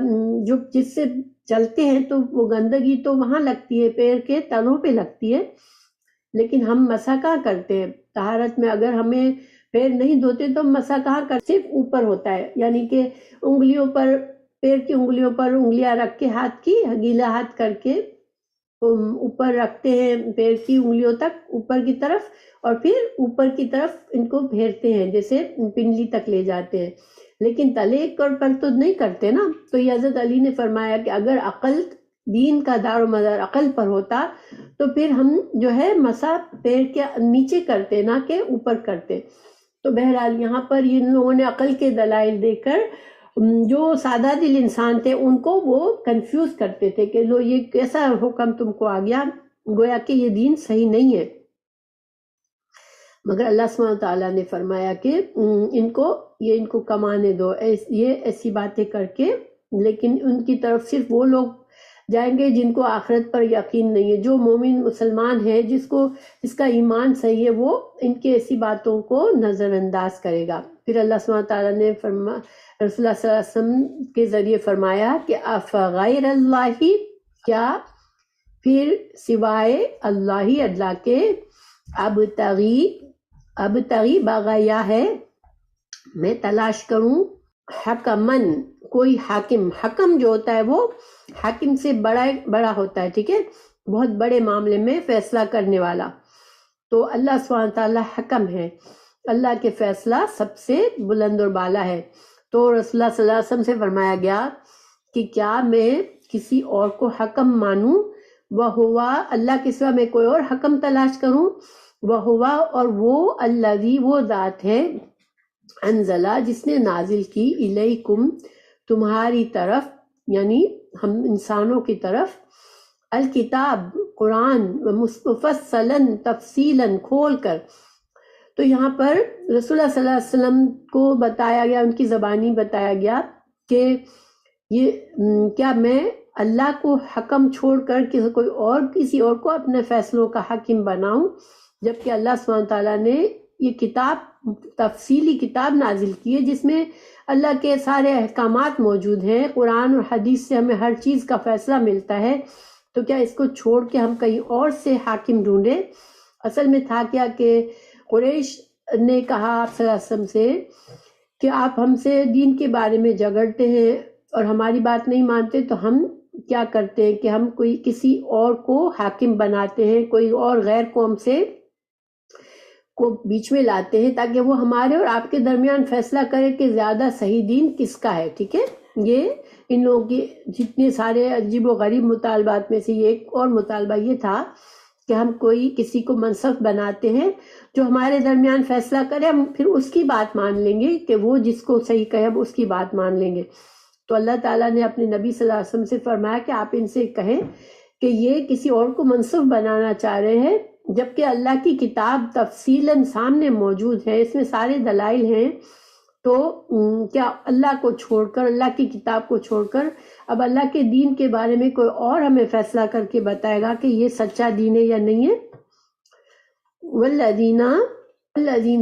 [SPEAKER 1] جو جس سے چلتے ہیں تو وہ گندگی تو وہاں لگتی ہے، پیر کے تلوں پہ لگتی ہے، لیکن ہم مسح کہاں کرتے ہیں؟ طہارت میں اگر ہمیں پیر نہیں دھوتے تو ہم مسح کہاں کرتے؟ صرف اوپر ہوتا ہے، یعنی کہ انگلیوں پر، پیر کی انگلیوں پر انگلیاں رکھ کے ہاتھ کی گیلا ہاتھ کر کے اوپر رکھتے ہیں پیر کی انگلیوں تک اوپر کی طرف، اور پھر اوپر کی طرف ان کو پھیرتے ہیں جیسے پنڈلی تک لے جاتے ہیں، لیکن تلے پر تو نہیں کرتے نا۔ تو یہ حضرت علی نے فرمایا کہ اگر عقل، دین کا دار و مدار عقل پر ہوتا تو پھر ہم جو ہے مسح پیر کے نیچے کرتے نہ کہ اوپر کرتے۔ تو بہرحال یہاں پر ان لوگوں نے عقل کے دلائل دے کر جو سادہ دل انسان تھے ان کو وہ کنفیوز کرتے تھے کہ لو یہ کیسا حکم تم کو آ گیا، گویا کہ یہ دین صحیح نہیں ہے۔ مگر اللہ سبحانہ تعالیٰ نے فرمایا کہ ان کو کمانے دو، یہ ایسی باتیں کر کے، لیکن ان کی طرف صرف وہ لوگ جائیں گے جن کو آخرت پر یقین نہیں ہے۔ جو مومن مسلمان ہے، جس کا ایمان صحیح ہے، وہ ان کی ایسی باتوں کو نظر انداز کرے گا۔ پھر اللہ سبحانہ تعالیٰ نے رسول اللہ صلی اللہ علیہ وسلم کے ذریعے فرمایا کہ افغیر اللہ، کیا پھر سوائے اللہ کے ابتغی بغیا ہے، میں تلاش کروں، حکمن، کوئی حاکم۔ حکم جو ہوتا ہے وہ حاکم سے بڑا ہوتا ہے، ٹھیک ہے، بہت بڑے معاملے میں فیصلہ کرنے والا۔ تو اللہ سبحانہ تعالیٰ حکم ہے، اللہ کے فیصلہ سب سے بلند اور بالا ہے۔ تو رسول اللہ صلی اللہ علیہ وسلم سے فرمایا گیا کہ کیا میں کسی اور کو حکم مانوں، وہ ہوا اللہ کے سوا میں کوئی اور حکم تلاش کروں، وہ ہوا، اور وہ الذی، وہ ذات ہے، انزلہ، جس نے نازل کی، الیکم، تمہاری طرف، یعنی ہم انسانوں کی طرف، الکتاب، قرآن، مفصلاً، تفصیلاً، کھول کر۔ تو یہاں پر رسول اللہ صلی اللہ علیہ وسلم کو بتایا گیا، ان کی زبانی بتایا گیا کہ یہ کیا میں اللہ کو حکم چھوڑ کر کسی اور کو اپنے فیصلوں کا حاکم بناؤں، جبکہ اللہ سبحانہ تعالیٰ نے یہ کتاب، تفصیلی کتاب نازل کی ہے جس میں اللہ کے سارے احکامات موجود ہیں، قرآن اور حدیث سے ہمیں ہر چیز کا فیصلہ ملتا ہے، تو کیا اس کو چھوڑ کے ہم کہیں اور سے حاکم ڈھونڈیں؟ اصل میں تھا کیا کہ قریش نے کہا آپ صلی اللہ علیہ وسلم سے کہ آپ ہم سے دین کے بارے میں جھگڑتے ہیں اور ہماری بات نہیں مانتے، تو ہم کیا کرتے ہیں کہ ہم کسی اور کو حاکم بناتے ہیں، کوئی اور غیر قوم سے کو بیچ میں لاتے ہیں تاکہ وہ ہمارے اور آپ کے درمیان فیصلہ کرے کہ زیادہ صحیح دین کس کا ہے، ٹھیک ہے۔ یہ ان لوگوں کی جتنے سارے عجیب و غریب مطالبات میں سے ایک اور مطالبہ یہ تھا کہ ہم کسی کو منصف بناتے ہیں جو ہمارے درمیان فیصلہ کرے، ہم پھر اس کی بات مان لیں گے کہ وہ جس کو صحیح کہے ہم اس کی بات مان لیں گے۔ تو اللہ تعالیٰ نے اپنے نبی صلی اللہ علیہ وسلم سے فرمایا کہ آپ ان سے کہیں کہ یہ کسی اور کو منصف بنانا چاہ رہے ہیں، جبکہ اللہ کی کتاب تفصیلاً سامنے موجود ہے، اس میں سارے دلائل ہیں، تو کیا اللہ کو چھوڑ کر، اللہ کی کتاب کو چھوڑ کر اب اللہ کے دین کے بارے میں کوئی اور ہمیں فیصلہ کر کے بتائے گا کہ یہ سچا دین ہے یا نہیں ہے؟ والذین،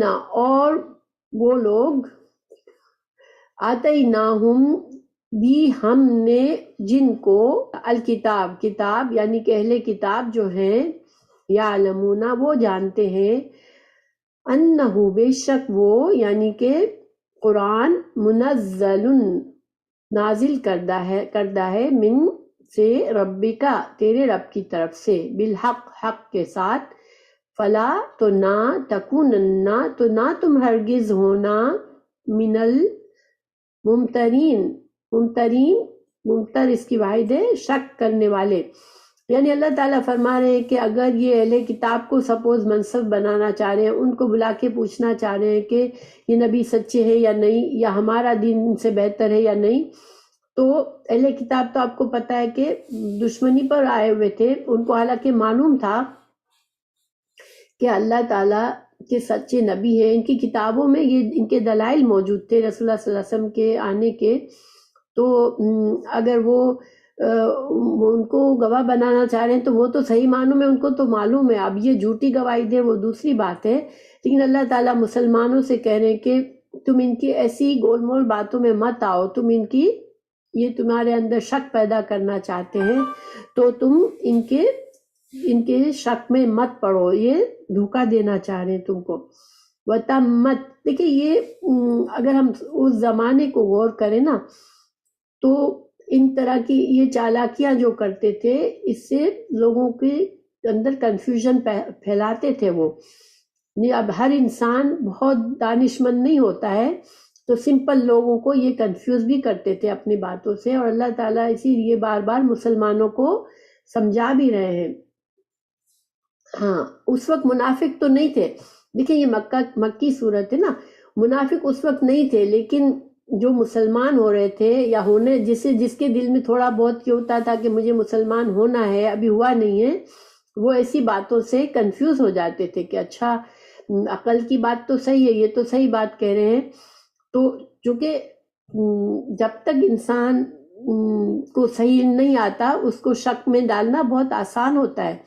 [SPEAKER 1] اور وہ لوگ، آتیناہم، دی ہم نے جن کو، الکتاب، کتاب، یعنی کہ اہل کتاب جو ہیں، یعلمون، وہ جانتے ہیں، انہو، بے شک وہ، یعنی کہ قرآن، منزل، نازل کردہ ہے، من سے، ربکا، تیرے رب کی طرف سے، بالحق، حق کے ساتھ، فلا، تو نہ، تکونن، تو نہ تم ہرگز ہونا، من الممترین، ممتر اس کی واحد ہے شک کرنے والے۔ یعنی اللہ تعالیٰ فرما رہے ہیں کہ اگر یہ اہل کتاب کو سپوز منصف بنانا چاہ رہے ہیں، ان کو بلا کے پوچھنا چاہ رہے ہیں کہ یہ نبی سچے ہیں یا نہیں، یا ہمارا دین ان سے بہتر ہے یا نہیں، تو اہل کتاب تو آپ کو پتہ ہے کہ دشمنی پر آئے ہوئے تھے، ان کو حالانکہ معلوم تھا کہ اللہ تعالیٰ کے سچے نبی ہیں، ان کی کتابوں میں یہ ان کے دلائل موجود تھے رسول اللہ صلی اللہ علیہ وسلم کے آنے کے، تو اگر وہ ان کو گواہ بنانا چاہ رہے ہیں تو وہ تو صحیح معنوں میں ان کو تو معلوم ہے، اب یہ جھوٹی گواہی دے وہ دوسری بات ہے، لیکن اللہ تعالیٰ مسلمانوں سے کہہ رہے ہیں کہ تم ان کی ایسی گول مول باتوں میں مت آؤ، تم ان کی یہ تمہارے اندر شک پیدا کرنا چاہتے ہیں تو تم ان کے شک میں مت پڑو، یہ دھوکہ دینا چاہ رہے ہیں تم کو۔ وَتَمَّتْ، دیکھیں یہ اگر ہم اس زمانے کو غور کریں نا تو ان طرح کی یہ چالاکیاں جو کرتے تھے اس سے لوگوں کے اندر کنفیوژن پھیلاتے تھے وہ۔ اب ہر انسان بہت دانشمند نہیں ہوتا ہے تو سمپل لوگوں کو یہ کنفیوز بھی کرتے تھے اپنی باتوں سے، اور اللہ تعالیٰ اسی لیے بار بار مسلمانوں کو سمجھا بھی رہے ہیں۔ ہاں اس وقت منافق تو نہیں تھے، دیکھیں یہ مکی صورت ہے نا، منافق اس وقت نہیں تھے، لیکن جو مسلمان ہو رہے تھے یا ہونے جس کے دل میں تھوڑا بہت یہ ہوتا تھا کہ مجھے مسلمان ہونا ہے ابھی ہوا نہیں ہے، وہ ایسی باتوں سے کنفیوز ہو جاتے تھے کہ اچھا عقل کی بات تو صحیح ہے، یہ تو صحیح بات کہہ رہے ہیں۔ تو چونکہ جب تک انسان کو صحیح نہیں آتا اس کو شک میں ڈالنا بہت آسان ہوتا ہے۔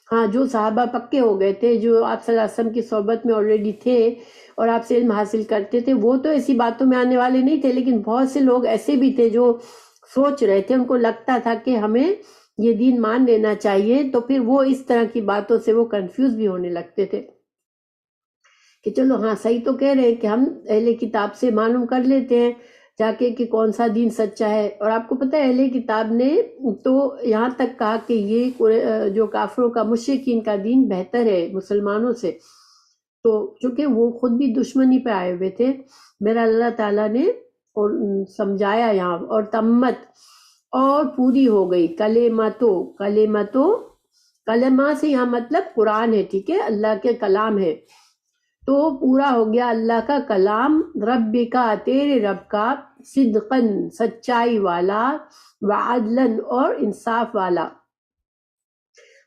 [SPEAKER 1] ہاں جو صحابہ پکے ہو گئے تھے، جو آپ صلی اللہ علیہ وسلم کی صحبت میں آلریڈی تھے اور آپ سے علم حاصل کرتے تھے، وہ تو ایسی باتوں میں آنے والے نہیں تھے، لیکن بہت سے لوگ ایسے بھی تھے جو سوچ رہے تھے، ان کو لگتا تھا کہ ہمیں یہ دین مان لینا چاہیے، تو پھر وہ اس طرح کی باتوں سے وہ کنفیوز بھی ہونے لگتے تھے کہ چلو ہاں صحیح تو کہہ رہے ہیں کہ ہم اہل کتاب سے معلوم کر لیتے ہیں جا کے کہ کون سا دین سچا ہے۔ اور آپ کو پتہ ہے اہل کتاب نے تو یہاں تک کہا کہ یہ جو کافروں کا مشرکین کا دین بہتر ہے مسلمانوں سے، تو چونکہ وہ خود بھی دشمنی پہ آئے ہوئے تھے، میرا اللہ تعالیٰ نے سمجھایا یہاں، اور تمت اور پوری ہو گئی، کلمہ سے یہاں مطلب قرآن ہے، ٹھیک ہے، اللہ کے کلام ہے، تو پورا ہو گیا اللہ کا کلام، رب کا تیرے رب کا، صدقاً سچائی والا، وعدلاً اور انصاف والا۔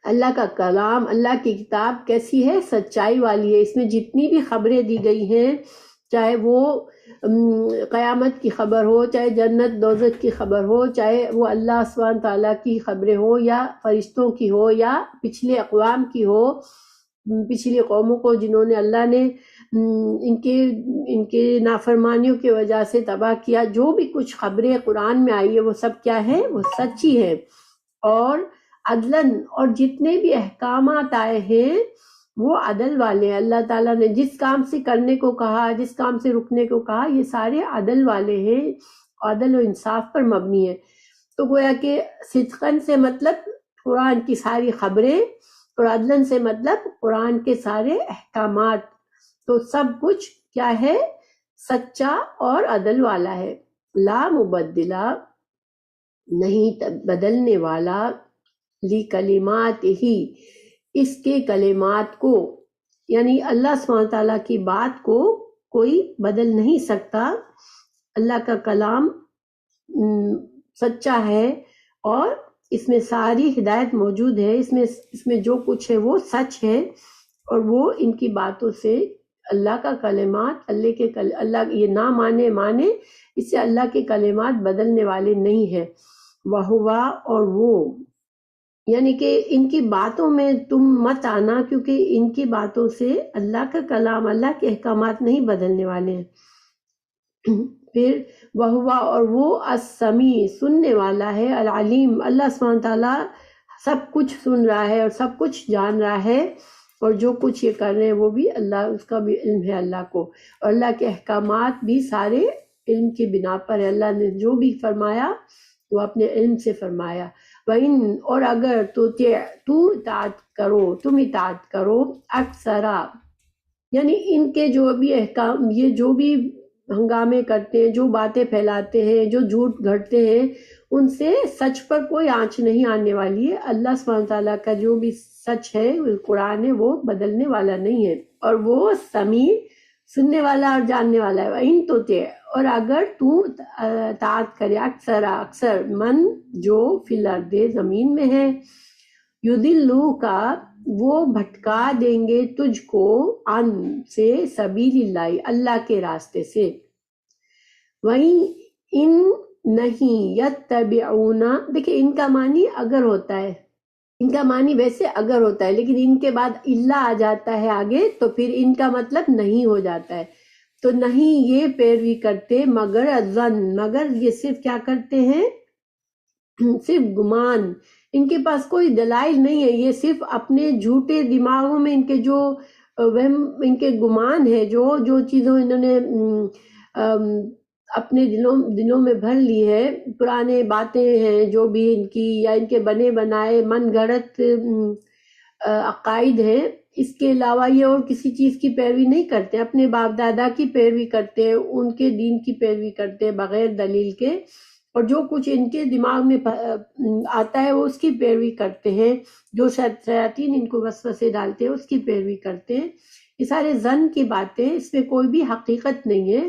[SPEAKER 1] اللہ کا کلام، اللہ کی کتاب کیسی ہے؟ سچائی والی ہے، اس میں جتنی بھی خبریں دی گئی ہیں، چاہے وہ قیامت کی خبر ہو، چاہے جنت دوزخ کی خبر ہو، چاہے وہ اللہ سبحانہ تعالیٰ کی خبریں ہو یا فرشتوں کی ہو یا پچھلے اقوام کی ہو، پچھلی قوموں کو جنہوں نے اللہ نے ان کے نافرمانیوں کی وجہ سے تباہ کیا، جو بھی کچھ خبریں قرآن میں آئی ہے وہ سب کیا ہے؟ وہ سچی ہے، اور عدلاً، اور جتنے بھی احکامات آئے ہیں وہ عدل والے ہیں۔ اللہ تعالیٰ نے جس کام سے کرنے کو کہا، جس کام سے رکنے کو کہا، یہ سارے عدل والے ہیں، عدل و انصاف پر مبنی ہے۔ تو گویا کہ صدقاً سے مطلب قرآن کی ساری خبریں، اور عدلاً سے مطلب قرآن کے سارے احکامات، تو سب کچھ کیا ہے؟ سچا اور عدل والا ہے۔ لا مبدلہ، نہیں بدلنے والا، لی کلمات ہی، اس کے کلمات کو، یعنی اللہ سبحانہ تعالیٰ کی بات کو کوئی بدل نہیں سکتا۔ اللہ کا کلام سچا ہے اور اس میں ساری ہدایت موجود ہے، اس میں جو کچھ ہے وہ سچ ہے، اور وہ ان کی باتوں سے اللہ کا کلمات، اللہ یہ نہ مانے اس سے اللہ کے کلمات بدلنے والے نہیں ہیں۔ وہوا، اور وہ، یعنی کہ ان کی باتوں میں تم مت آنا، کیونکہ ان کی باتوں سے اللہ کا کلام، اللہ کے احکامات نہیں بدلنے والے ہیں۔ پھر وہوا، اور وہ السمیع، سننے والا ہے، العلیم، اللہ سبحانہ تعالیٰ سب کچھ سن رہا ہے اور سب کچھ جان رہا ہے، اور جو کچھ یہ کر رہے ہیں وہ بھی اللہ، اس کا بھی علم ہے اللہ کو، اور اللہ کے احکامات بھی سارے علم کی بنا پر ہے۔ اللہ نے جو بھی فرمایا وہ اپنے علم سے فرمایا۔ وَإِن، اور اگر تم اطاعت کرو، اکثرا، یعنی ان کے جو بھی احکام، یہ جو بھی ہنگامے کرتے ہیں، جو باتیں پھیلاتے ہیں، جو جھوٹ گھڑتے ہیں، ان سے سچ پر کوئی آنچ نہیں آنے والی ہے۔ اللہ سبحانہ تعالیٰ کا جو بھی سچ ہے، قرآن ہے، وہ بدلنے والا نہیں ہے، اور وہ سمیع، سننے والا اور جاننے والا ہے۔ وَإِن تُطِعْ، اور اگر تو اطاعت کرے، اکثر من، جو فی الارض، زمین میں ہے، یضلوک، وہ بھٹکا دیں گے تجھ کو، عن، سے، سبیل اللہ، اللہ کے راستے سے۔ وَإِن، نہیں، یتبعون، دیکھیں ان کا معنی اگر ہوتا ہے، ان کا معنی ویسے اگر ہوتا ہے، لیکن ان کے بعد اللہ آ جاتا ہے آگے تو پھر ان کا مطلب نہیں ہو جاتا ہے. تو نہیں یہ پیروی کرتے مگر ظن، مگر یہ صرف کیا کرتے ہیں، صرف گمان. ان کے پاس کوئی دلائل نہیں ہے، یہ صرف اپنے جھوٹے دماغوں میں ان کے جو وہم، ان کے گمان ہے، جو چیزوں انہوں نے اپنے دلوں میں بھر لی ہے، پرانے باتیں ہیں جو بھی ان کی، یا ان کے بنے بنائے من گھڑت عقائد ہیں، اس کے علاوہ یہ اور کسی چیز کی پیروی نہیں کرتے. اپنے باپ دادا کی پیروی کرتے ہیں، ان کے دین کی پیروی کرتے ہیں بغیر دلیل کے، اور جو کچھ ان کے دماغ میں آتا ہے وہ اس کی پیروی کرتے ہیں، جو شیاطین ان کو وسوسے ڈالتے ہیں اس کی پیروی کرتے ہیں. یہ سارے ظن کی باتیں، اس میں کوئی بھی حقیقت نہیں ہے.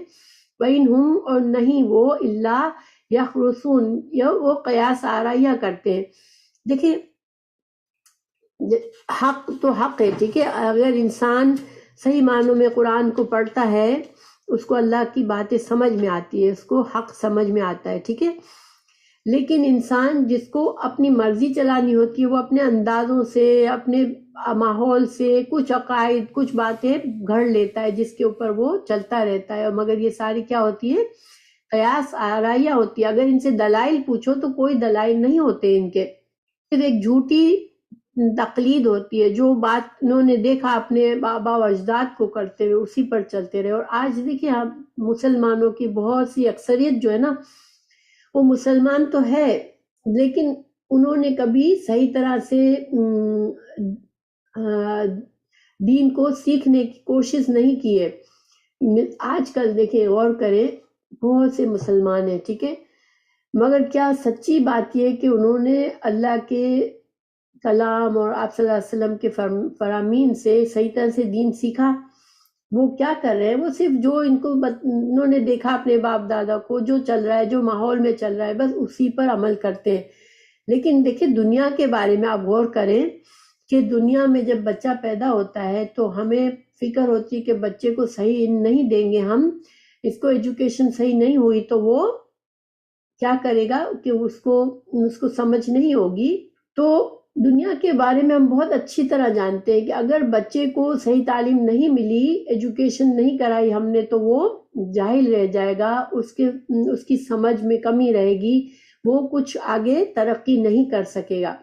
[SPEAKER 1] وَإِنْ اور نہیں وہ اللہ یخرصون، یا وہ قیاس آرائیاں کرتے ہیں. دیکھیں حق تو حق ہے، ٹھیک ہے، اگر انسان صحیح معنوں میں قرآن کو پڑھتا ہے اس کو اللہ کی باتیں سمجھ میں آتی ہے، اس کو حق سمجھ میں آتا ہے، ٹھیک ہے. لیکن انسان جس کو اپنی مرضی چلانی ہوتی ہے وہ اپنے اندازوں سے، اپنے ماحول سے کچھ عقائد، کچھ باتیں گھڑ لیتا ہے جس کے اوپر وہ چلتا رہتا ہے. اور مگر یہ ساری کیا ہوتی ہے، قیاس آرائیاں ہوتی ہے. اگر ان سے دلائل پوچھو تو کوئی دلائل نہیں ہوتے ان کے، صرف ایک جھوٹی تقلید ہوتی ہے. جو بات انہوں نے دیکھا اپنے بابا و اجداد کو کرتے ہوئے اسی پر چلتے رہے. اور آج دیکھیں ہم مسلمانوں کی بہت سی اکثریت جو ہے نا، وہ مسلمان تو ہے لیکن انہوں نے کبھی صحیح طرح سے دین کو سیکھنے کی کوشش نہیں کی ہے. آج کل دیکھیں، غور کریں، بہت سے مسلمان ہیں، ٹھیک ہے، مگر کیا سچی بات یہ کہ انہوں نے اللہ کے کلام اور آپ صلی اللہ علیہ وسلم کے فرامین سے صحیح طرح سے دین سیکھا؟ وہ کیا کر رہے ہیں، وہ صرف جو ان کو انہوں نے دیکھا اپنے باپ دادا کو، جو چل رہا ہے، جو ماحول میں چل رہا ہے، بس اسی پر عمل کرتے ہیں. لیکن دیکھیں دنیا کے بارے میں آپ غور کریں کہ دنیا میں جب بچہ پیدا ہوتا ہے تو ہمیں فکر ہوتی ہے کہ بچے کو صحیح نہیں دیں گے ہم، اس کو ایجوکیشن صحیح نہیں ہوئی تو وہ کیا کرے گا، کہ اس کو سمجھ نہیں ہوگی. تو دنیا کے بارے میں ہم بہت اچھی طرح جانتے ہیں کہ اگر بچے کو صحیح تعلیم نہیں ملی، ایجوکیشن نہیں کرائی ہم نے، تو وہ جاہل رہ جائے گا، اس کی سمجھ میں کمی رہے گی، وہ کچھ آگے ترقی نہیں کر سکے گا.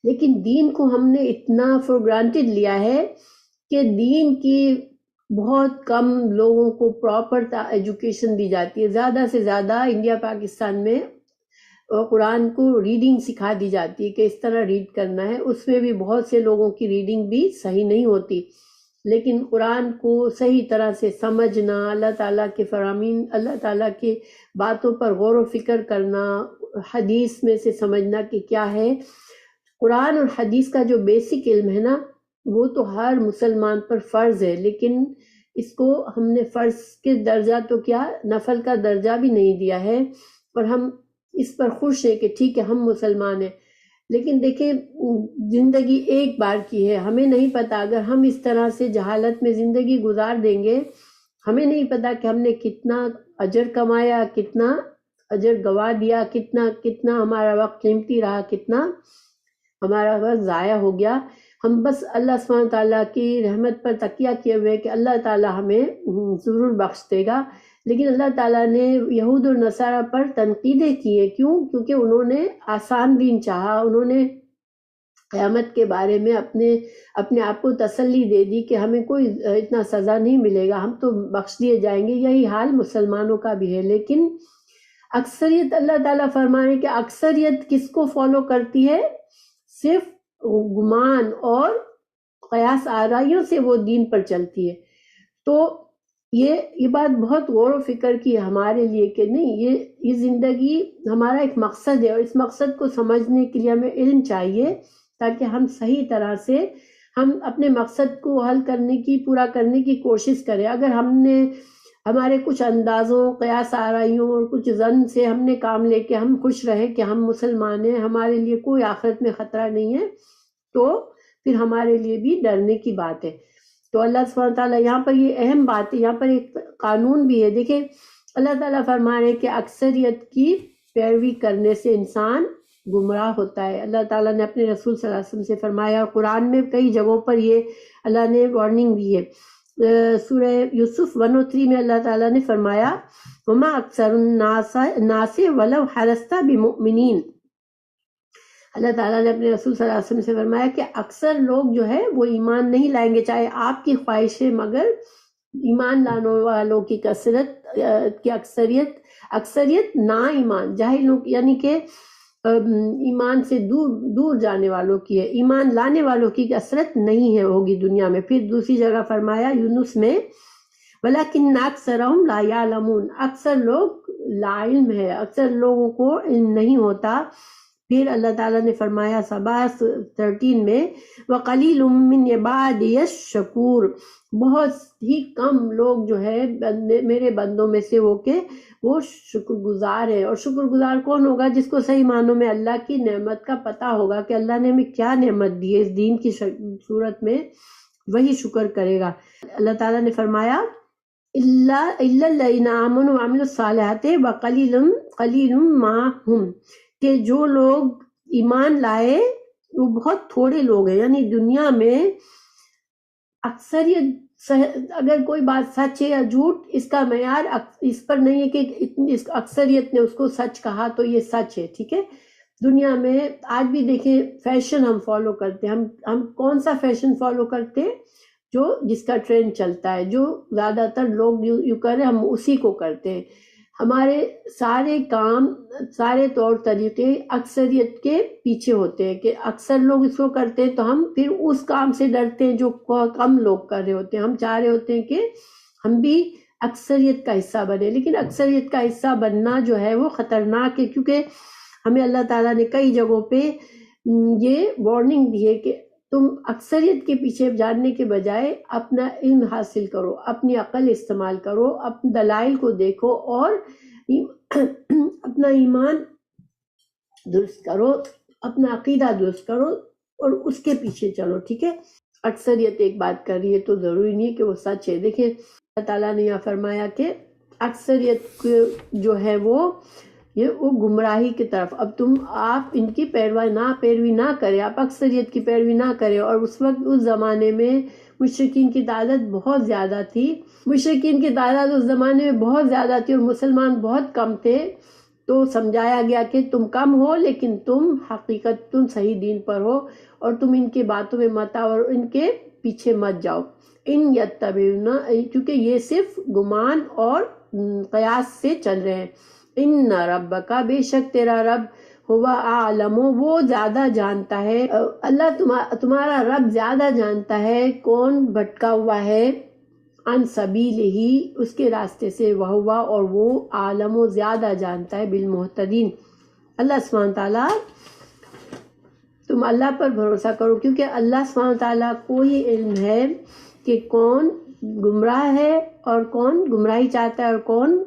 [SPEAKER 1] لیکن دین کو ہم نے اتنا فور گرانٹیڈ لیا ہے کہ دین کی بہت کم لوگوں کو پراپر ایجوکیشن دی جاتی ہے. زیادہ سے زیادہ انڈیا پاکستان میں قرآن کو ریڈنگ سکھا دی جاتی ہے کہ اس طرح ریڈ کرنا ہے، اس میں بھی بہت سے لوگوں کی ریڈنگ بھی صحیح نہیں ہوتی. لیکن قرآن کو صحیح طرح سے سمجھنا، اللہ تعالیٰ کے فرامین، اللہ تعالیٰ کی باتوں پر غور و فکر کرنا، حدیث میں سے سمجھنا کہ کیا ہے. قرآن اور حدیث کا جو بیسک علم ہے نا، وہ تو ہر مسلمان پر فرض ہے، لیکن اس کو ہم نے فرض کے درجہ تو کیا، نفل کا درجہ بھی نہیں دیا ہے. اور ہم اس پر خوش ہیں کہ ٹھیک ہے ہم مسلمان ہیں. لیکن دیکھیں زندگی ایک بار کی ہے، ہمیں نہیں پتا اگر ہم اس طرح سے جہالت میں زندگی گزار دیں گے، ہمیں نہیں پتا کہ ہم نے کتنا اجر کمایا، کتنا اجر گوا دیا، کتنا ہمارا وقت قیمتی رہا، کتنا ہمارا وقت ضائع ہو گیا. ہم بس اللہ سبحانہ تعالیٰ کی رحمت پر تکیہ کیے ہوئے کہ اللہ تعالیٰ ہمیں ضرور بخش دے گا. لیکن اللہ تعالیٰ نے یہود اور نصارہ پر تنقیدیں کی ہیں. کیوں؟ کیونکہ انہوں نے آسان دین چاہا، انہوں نے قیامت کے بارے میں اپنے آپ کو تسلی دے دی کہ ہمیں کوئی اتنا سزا نہیں ملے گا، ہم تو بخش دیے جائیں گے. یہی حال مسلمانوں کا بھی ہے. لیکن اکثریت، اللہ تعالیٰ فرمانے کہ اکثریت کس کو فالو کرتی ہے؟ صرف گمان اور قیاس آرائیوں سے وہ دین پر چلتی ہے. تو یہ بات بہت غور و فکر کی ہمارے لیے کہ نہیں، یہ زندگی ہمارا ایک مقصد ہے، اور اس مقصد کو سمجھنے کے لیے ہمیں علم چاہیے تاکہ ہم صحیح طرح سے ہم اپنے مقصد کو حل کرنے کی، پورا کرنے کی کوشش کریں. اگر ہم نے ہمارے کچھ اندازوں، قیاس آرائیوں اور کچھ ظن سے ہم نے کام لے کے ہم خوش رہے کہ ہم مسلمان ہیں، ہمارے لیے کوئی آخرت میں خطرہ نہیں ہے، تو پھر ہمارے لیے بھی ڈرنے کی بات ہے. تو اللہ سبحانہ تعالیٰ یہاں پر یہ اہم بات ہے، یہاں پر ایک قانون بھی ہے. دیکھیں اللہ تعالیٰ فرما رہے ہیں کہ اکثریت کی پیروی کرنے سے انسان گمراہ ہوتا ہے. اللہ تعالیٰ نے اپنے رسول صلی اللہ علیہ وسلم سے فرمایا, اور قرآن میں کئی جگہوں پر یہ اللہ نے وارننگ دی ہے. سورہ یوسف 103 میں اللہ تعالیٰ نے فرمایا وما اکثر الناس ولو حرصت بمؤمنین. اللہ تعالیٰ نے اپنے رسول صلی اللہ علیہ وسلم سے فرمایا کہ اکثر لوگ جو ہے وہ ایمان نہیں لائیں گے, چاہے آپ کی خواہش ہے, مگر ایمان لانے والوں کی کثرت کی اکثریت نا ایمان جاہلوں یعنی کہ ایمان سے دور جانے والوں کی ہے, ایمان لانے والوں کی کثرت نہیں ہے ہوگی دنیا میں. پھر دوسری جگہ فرمایا یونس میں وَلَكِنَّ أَكْثَرَهُمْ لَا يَعْلَمُونَ, اکثر لوگ لا علم ہے, اکثر لوگوں کو علم نہیں ہوتا. پھر اللہ تعالیٰ نے فرمایا سبا 13 میں وَقَلِيلٌ مِّنْ عِبَادِيَ الشَّكُورُ, بہت ہی کم لوگ جو ہے میرے بندوں میں سے وہ شکر گزار ہے. اور شکر گزار کون ہوگا؟ جس کو صحیح معنوں میں اللہ کی نعمت کا پتہ ہوگا کہ اللہ نے ہمیں کیا نعمت دی ہے اس دین کی صورت میں, وہی شکر کرے گا. اللہ تعالیٰ نے فرمایا إِلَّا الَّذِينَ آمَنُوا وَعَمِلُوا الصَّالِحَاتِ وَقَلِيلٌ مَّا هُمْ, کہ جو لوگ ایمان لائے وہ بہت تھوڑے لوگ ہیں. یعنی دنیا میں اکثریت, اگر کوئی بات سچ ہے یا جھوٹ, اس کا معیار اس پر نہیں ہے کہ اکثریت نے اس کو سچ کہا تو یہ سچ ہے. ٹھیک ہے, دنیا میں آج بھی دیکھیں فیشن ہم فالو کرتے ہیں. ہم کون سا فیشن فالو کرتے ہیں؟ جس کا ٹرینڈ چلتا ہے, جو زیادہ تر لوگ یوں کر رہے ہیں ہم اسی کو کرتے ہیں. ہمارے سارے کام, سارے طور طریقے اکثریت کے پیچھے ہوتے ہیں کہ اکثر لوگ اس کو کرتے ہیں تو ہم پھر اس کام سے ڈرتے ہیں جو کم لوگ کر رہے ہوتے ہیں. ہم چاہ رہے ہوتے ہیں کہ ہم بھی اکثریت کا حصہ بنے, لیکن اکثریت کا حصہ بننا جو ہے وہ خطرناک ہے, کیونکہ ہمیں اللہ تعالیٰ نے کئی جگہوں پہ یہ وارننگ دی ہے کہ تم اکثریت کے پیچھے جاننے کے بجائے اپنا علم حاصل کرو, اپنی عقل استعمال کرو, اپنے دلائل کو دیکھو اور اپنا ایمان درست کرو, اپنا عقیدہ درست کرو اور اس کے پیچھے چلو. ٹھیک ہے, اکثریت ایک بات کر رہی ہے تو ضروری نہیں کہ وہ سچ ہے. دیکھیں اللہ تعالیٰ نے یہاں فرمایا کہ اکثریت جو ہے وہ گمراہی کی طرف, اب آپ ان کی پیروی نہ کریں, آپ اکثریت کی پیروی نہ کریں. اور اس وقت اس زمانے میں مشرکین کی تعداد بہت زیادہ تھی, اس زمانے میں بہت زیادہ تھی اور مسلمان بہت کم تھے. تو سمجھایا گیا کہ تم کم ہو لیکن تم صحیح دین پر ہو, اور تم ان کے باتوں میں مت آؤ اور ان کے پیچھے مت جاؤ. ان یتبعون, کیونکہ یہ صرف گمان اور قیاس سے چل رہے ہیں. ان ربک, بے شک تیرا رب, ہوا عالم, وہ زیادہ جانتا ہے. اللہ تمہارا رب زیادہ جانتا ہے کون بھٹکا ہوا ہے عن سبیلہ, اس کے راستے سے, وہوا, اور وہ عالم و زیادہ جانتا ہے بالمہتدین. اللہ سبحانہ تعالیٰ, تم اللہ پر بھروسہ کرو کیونکہ اللہ سبحانہ تعالیٰ کو یہ علم ہے کہ کون گمراہ ہے اور کون گمراہی چاہتا ہے اور کون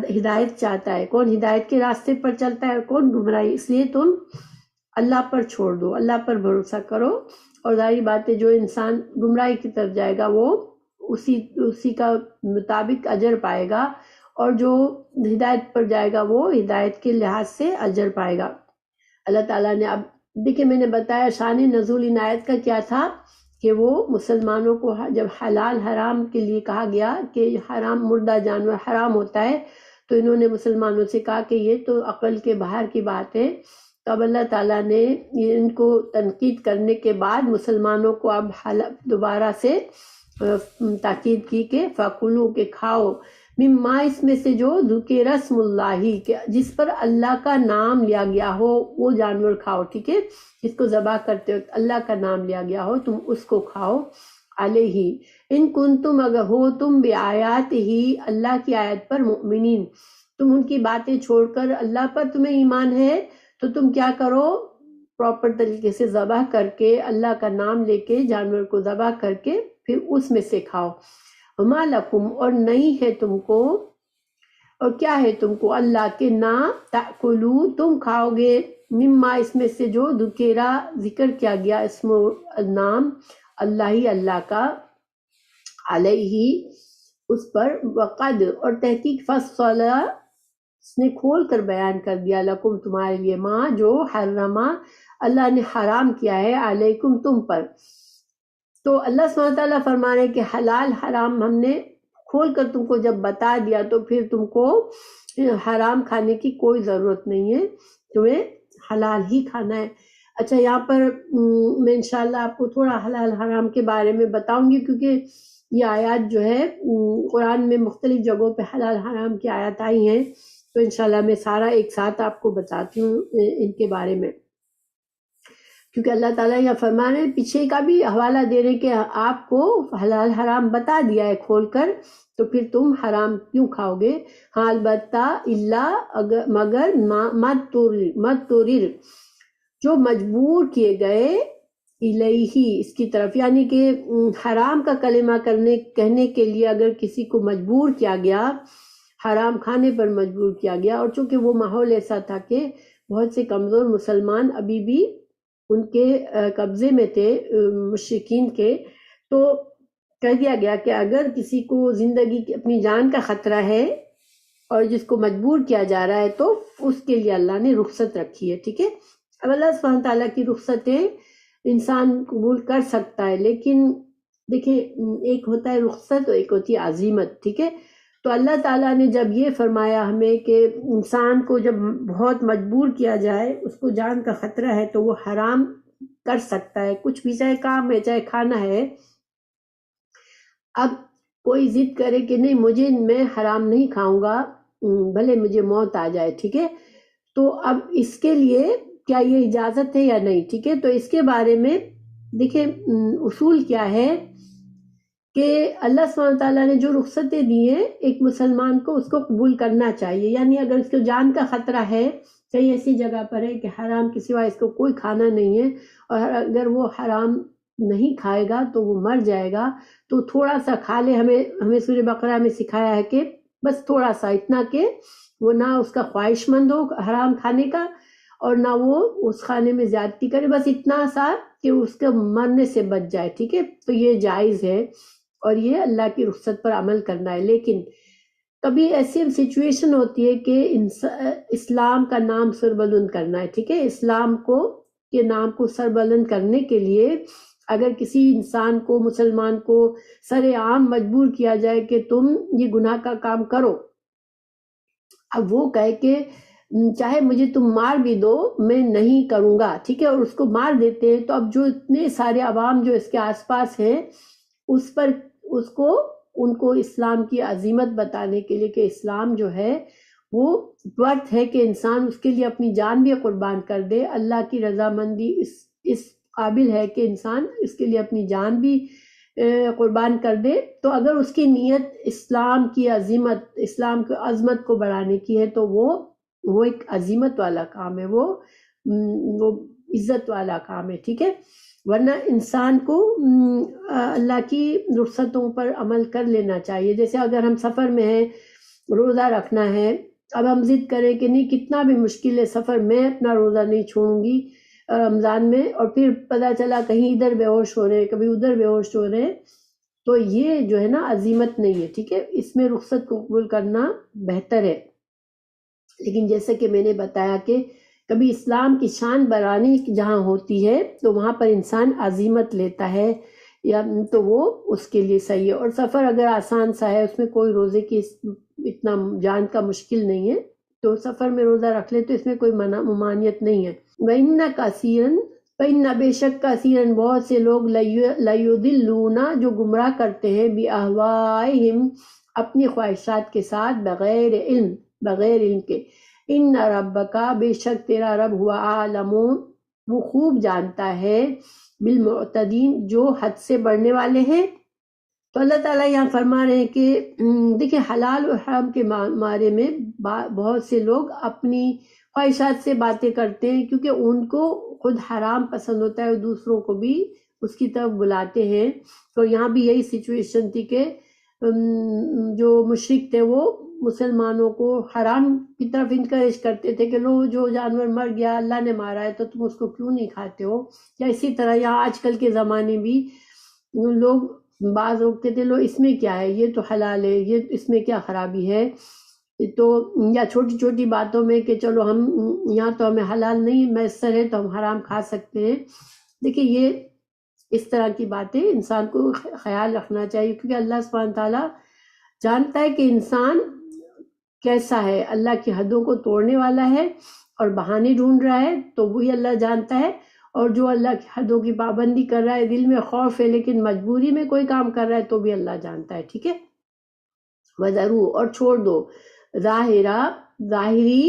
[SPEAKER 1] ہدایت چاہتا ہے, کون ہدایت کے راستے پر چلتا ہے اور کون گمراہی. اس لیے تم اللہ پر چھوڑ دو, اللہ پر بھروسہ کرو, اور ظاہری بات ہے جو انسان گمراہی کی طرف جائے گا وہ اسی کا مطابق اجر پائے گا, اور جو ہدایت پر جائے گا وہ ہدایت کے لحاظ سے اجر پائے گا. اللہ تعالیٰ نے, اب دیکھیں میں نے بتایا شان نزول ان آیت کا کیا تھا کہ وہ مسلمانوں کو جب حلال حرام کے لیے کہا گیا کہ حرام مردہ جانور حرام ہوتا ہے تو انہوں نے مسلمانوں سے کہا کہ یہ تو عقل کے باہر کی بات ہے. تو اب اللہ تعالیٰ نے ان کو تنقید کرنے کے بعد مسلمانوں کو اب دوبارہ سے تاکید کی کہ فَكُلُوا, کہ کھاؤ, مما, اس میں سے جو ذکر اسم اللہ, جس پر اللہ کا نام لیا گیا ہو وہ جانور کھاؤ. ٹھیک ہے, جس کو ذبح کرتے وقت اللہ کا نام لیا گیا ہو تم اس کو کھاؤ. علیہ ان کنتم, اگر ہو تم بآیات ہی, اللہ کی آیت پر, مؤمنین, تم ان کی باتیں چھوڑ کر اللہ پر تمہیں ایمان ہے تو تم کیا کرو, پراپر طریقے سے ذبح کر کے, اللہ کا نام لے کے جانور کو ذبح کر کے پھر اس میں سے کھاؤ. وما لکم, اور نہیں ہے تم کو, اور کیا ہے تم کو, اللہ کے نا تأکلوا, تم کھاؤ گے, مما, اس میں سے جو ذکر کیا گیا, اسم نام اللہ ہی, اللہ کا, علیہ, اس پر وقد اور تحقیق فصل اس نے کھول کر بیان کر دیا لکم تمہارے لیے ماں جو حرما اللہ نے حرام کیا ہے علیکم تم پر. تو اللہ سبحانہ تعالیٰ فرما رہے کہ حلال حرام ہم نے کھول کر تم کو جب بتا دیا تو پھر تم کو حرام کھانے کی کوئی ضرورت نہیں ہے، تمہیں حلال ہی کھانا ہے. اچھا یہاں پر میں انشاءاللہ آپ کو تھوڑا حلال حرام کے بارے میں بتاؤں گی، کیونکہ یہ آیات جو ہے قرآن میں مختلف جگہوں پہ حلال حرام کی آیات آئی ہیں، تو انشاءاللہ میں سارا ایک ساتھ آپ کو بتاتی ہوں ان کے بارے میں. کیونکہ اللہ تعالیٰ یہ فرما رہے ہیں، پیچھے کا بھی حوالہ دے رہے کہ آپ کو حلال حرام بتا دیا ہے کھول کر، تو پھر تم حرام کیوں کھاؤ گے. ہاں البتہ اللہ مگر مت تورر جو مجبور کیے گئے الیہ اس کی طرف، یعنی کہ حرام کا کلمہ کہنے کے لیے اگر کسی کو مجبور کیا گیا، حرام کھانے پر مجبور کیا گیا، اور چونکہ وہ ماحول ایسا تھا کہ بہت سے کمزور مسلمان ابھی بھی ان کے قبضے میں تھے مشرکین کے، تو کہہ دیا گیا کہ اگر کسی کو زندگی کی اپنی جان کا خطرہ ہے اور جس کو مجبور کیا جا رہا ہے تو اس کے لیے اللہ نے رخصت رکھی ہے. ٹھیک ہے، اب اللہ سبحانہ تعالیٰ کی رخصتیں انسان قبول کر سکتا ہے، لیکن دیکھیں ایک ہوتا ہے رخصت اور ایک ہوتی ہے عزیمت. ٹھیک ہے، تو اللہ تعالیٰ نے جب یہ فرمایا ہمیں کہ انسان کو جب بہت مجبور کیا جائے، اس کو جان کا خطرہ ہے، تو وہ حرام کر سکتا ہے کچھ بھی، چاہے کام ہے چاہے کھانا ہے. اب کوئی ضد کرے کہ نہیں میں حرام نہیں کھاؤں گا بھلے مجھے موت آ جائے، ٹھیک ہے، تو اب اس کے لیے کیا یہ اجازت ہے یا نہیں. ٹھیک ہے، تو اس کے بارے میں دیکھیں اصول کیا ہے کہ اللہ سبحانہ تعالیٰ نے جو رخصتیں دی ہیں ایک مسلمان کو اس کو قبول کرنا چاہیے. یعنی اگر اس کو جان کا خطرہ ہے، کہیں ایسی جگہ پر ہے کہ حرام کے سوا اس کو کوئی کھانا نہیں ہے، اور اگر وہ حرام نہیں کھائے گا تو وہ مر جائے گا، تو تھوڑا سا کھا لے. ہمیں سورہ بقرہ میں سکھایا ہے کہ بس تھوڑا سا، اتنا کہ وہ نہ اس کا خواہش مند ہو حرام کھانے کا اور نہ وہ اس کھانے میں زیادتی کرے، بس اتنا سا کہ اس کے مرنے سے بچ جائے. ٹھیک ہے، تو یہ جائز ہے اور یہ اللہ کی رخصت پر عمل کرنا ہے. لیکن کبھی ایسی سچویشن ہوتی ہے کہ اسلام کا نام سربلند کرنا ہے. ٹھیک ہے، اسلام کے نام کو سربلند کرنے کے لیے اگر کسی انسان کو، مسلمان کو سر عام مجبور کیا جائے کہ تم یہ گناہ کا کام کرو، اب وہ کہے کہ چاہے مجھے تم مار بھی دو میں نہیں کروں گا، ٹھیک ہے، اور اس کو مار دیتے ہیں، تو اب جو اتنے سارے عوام جو اس کے آس پاس ہیں ان کو اسلام کی عظیمت بتانے کے لیے کہ اسلام جو ہے وہ ورث ہے کہ انسان اس کے لیے اپنی جان بھی قربان کر دے. اللہ کی رضامندی اس قابل ہے کہ انسان اس کے لیے اپنی جان بھی قربان کر دے. تو اگر اس کی نیت اسلام کی عظمت، اسلام کی عظمت کو بڑھانے کی ہے تو وہ ایک عظمت والا کام ہے، وہ عزت والا کام ہے. ٹھیک ہے، ورنہ انسان کو اللہ کی رخصتوں پر عمل کر لینا چاہیے. جیسے اگر ہم سفر میں ہیں، روزہ رکھنا ہے، اب ہم ضد کریں کہ نہیں کتنا بھی مشکل ہے سفر، میں اپنا روزہ نہیں چھوڑوں گی رمضان میں، اور پھر پتہ چلا کہیں ادھر بے ہوش ہو رہے کبھی ادھر بے ہوش ہو رہے، تو یہ جو ہے نا عزیمت نہیں ہے. ٹھیک ہے، اس میں رخصت کو قبول کرنا بہتر ہے. لیکن جیسے کہ میں نے بتایا کہ کبھی اسلام کی شان بڑھانی جہاں ہوتی ہے تو وہاں پر انسان عزیمت لیتا ہے، یا تو وہ اس کے لیے صحیح ہے. اور سفر اگر آسان سا ہے، اس میں کوئی روزے کی اتنا جان کا مشکل نہیں ہے، تو سفر میں روزہ رکھ لے تو اس میں کوئی ممانعت نہیں ہے. وَإِنَّ كَثِيرًا فَإِنَّ بے شک کثیرن بہت سے لوگ لَيُضِلُّونَ جو گمراہ کرتے ہیں بِأَهْوَائِهِمْ اپنی خواہشات کے ساتھ بغیر علم کے. ان ربک بے شک تیرا رب ہوا عالم وہ خوب جانتا ہے بالمعتدین جو حد سے بڑھنے والے ہیں. تو اللہ تعالیٰ یہاں فرما رہے ہیں کہ دیکھیں حلال و حرام کے بارے میں بہت سے لوگ اپنی خواہشات سے باتیں کرتے ہیں، کیونکہ ان کو خود حرام پسند ہوتا ہے اور دوسروں کو بھی اس کی طرف بلاتے ہیں. تو یہاں بھی یہی سچویشن تھی کہ جو مشرک تھے وہ مسلمانوں کو حرام کی طرف انکریج کرتے تھے کہ لو جو جانور مر گیا اللہ نے مارا ہے تو تم اس کو کیوں نہیں کھاتے ہو. یا اسی طرح یہاں آج کل کے زمانے بھی لوگ بعض لوگ کہتے لو اس میں کیا ہے، یہ تو حلال ہے، یہ اس میں کیا خرابی ہے، تو یا چھوٹی چھوٹی باتوں میں کہ چلو ہم یہاں تو ہمیں حلال نہیں میسر ہے تو ہم حرام کھا سکتے ہیں. دیکھیں یہ اس طرح کی باتیں انسان کو خیال رکھنا چاہیے، کیونکہ اللہ سبحانہ تعالیٰ جانتا ہے کہ انسان کیسا ہے، اللہ کی حدوں کو توڑنے والا ہے اور بہانے ڈھونڈ رہا ہے، تو وہی اللہ جانتا ہے. اور جو اللہ کی حدوں کی پابندی کر رہا ہے، دل میں خوف ہے لیکن مجبوری میں کوئی کام کر رہا ہے، تو بھی اللہ جانتا ہے. ٹھیک ہے. وَذَرُوا اور چھوڑ دو ظاہری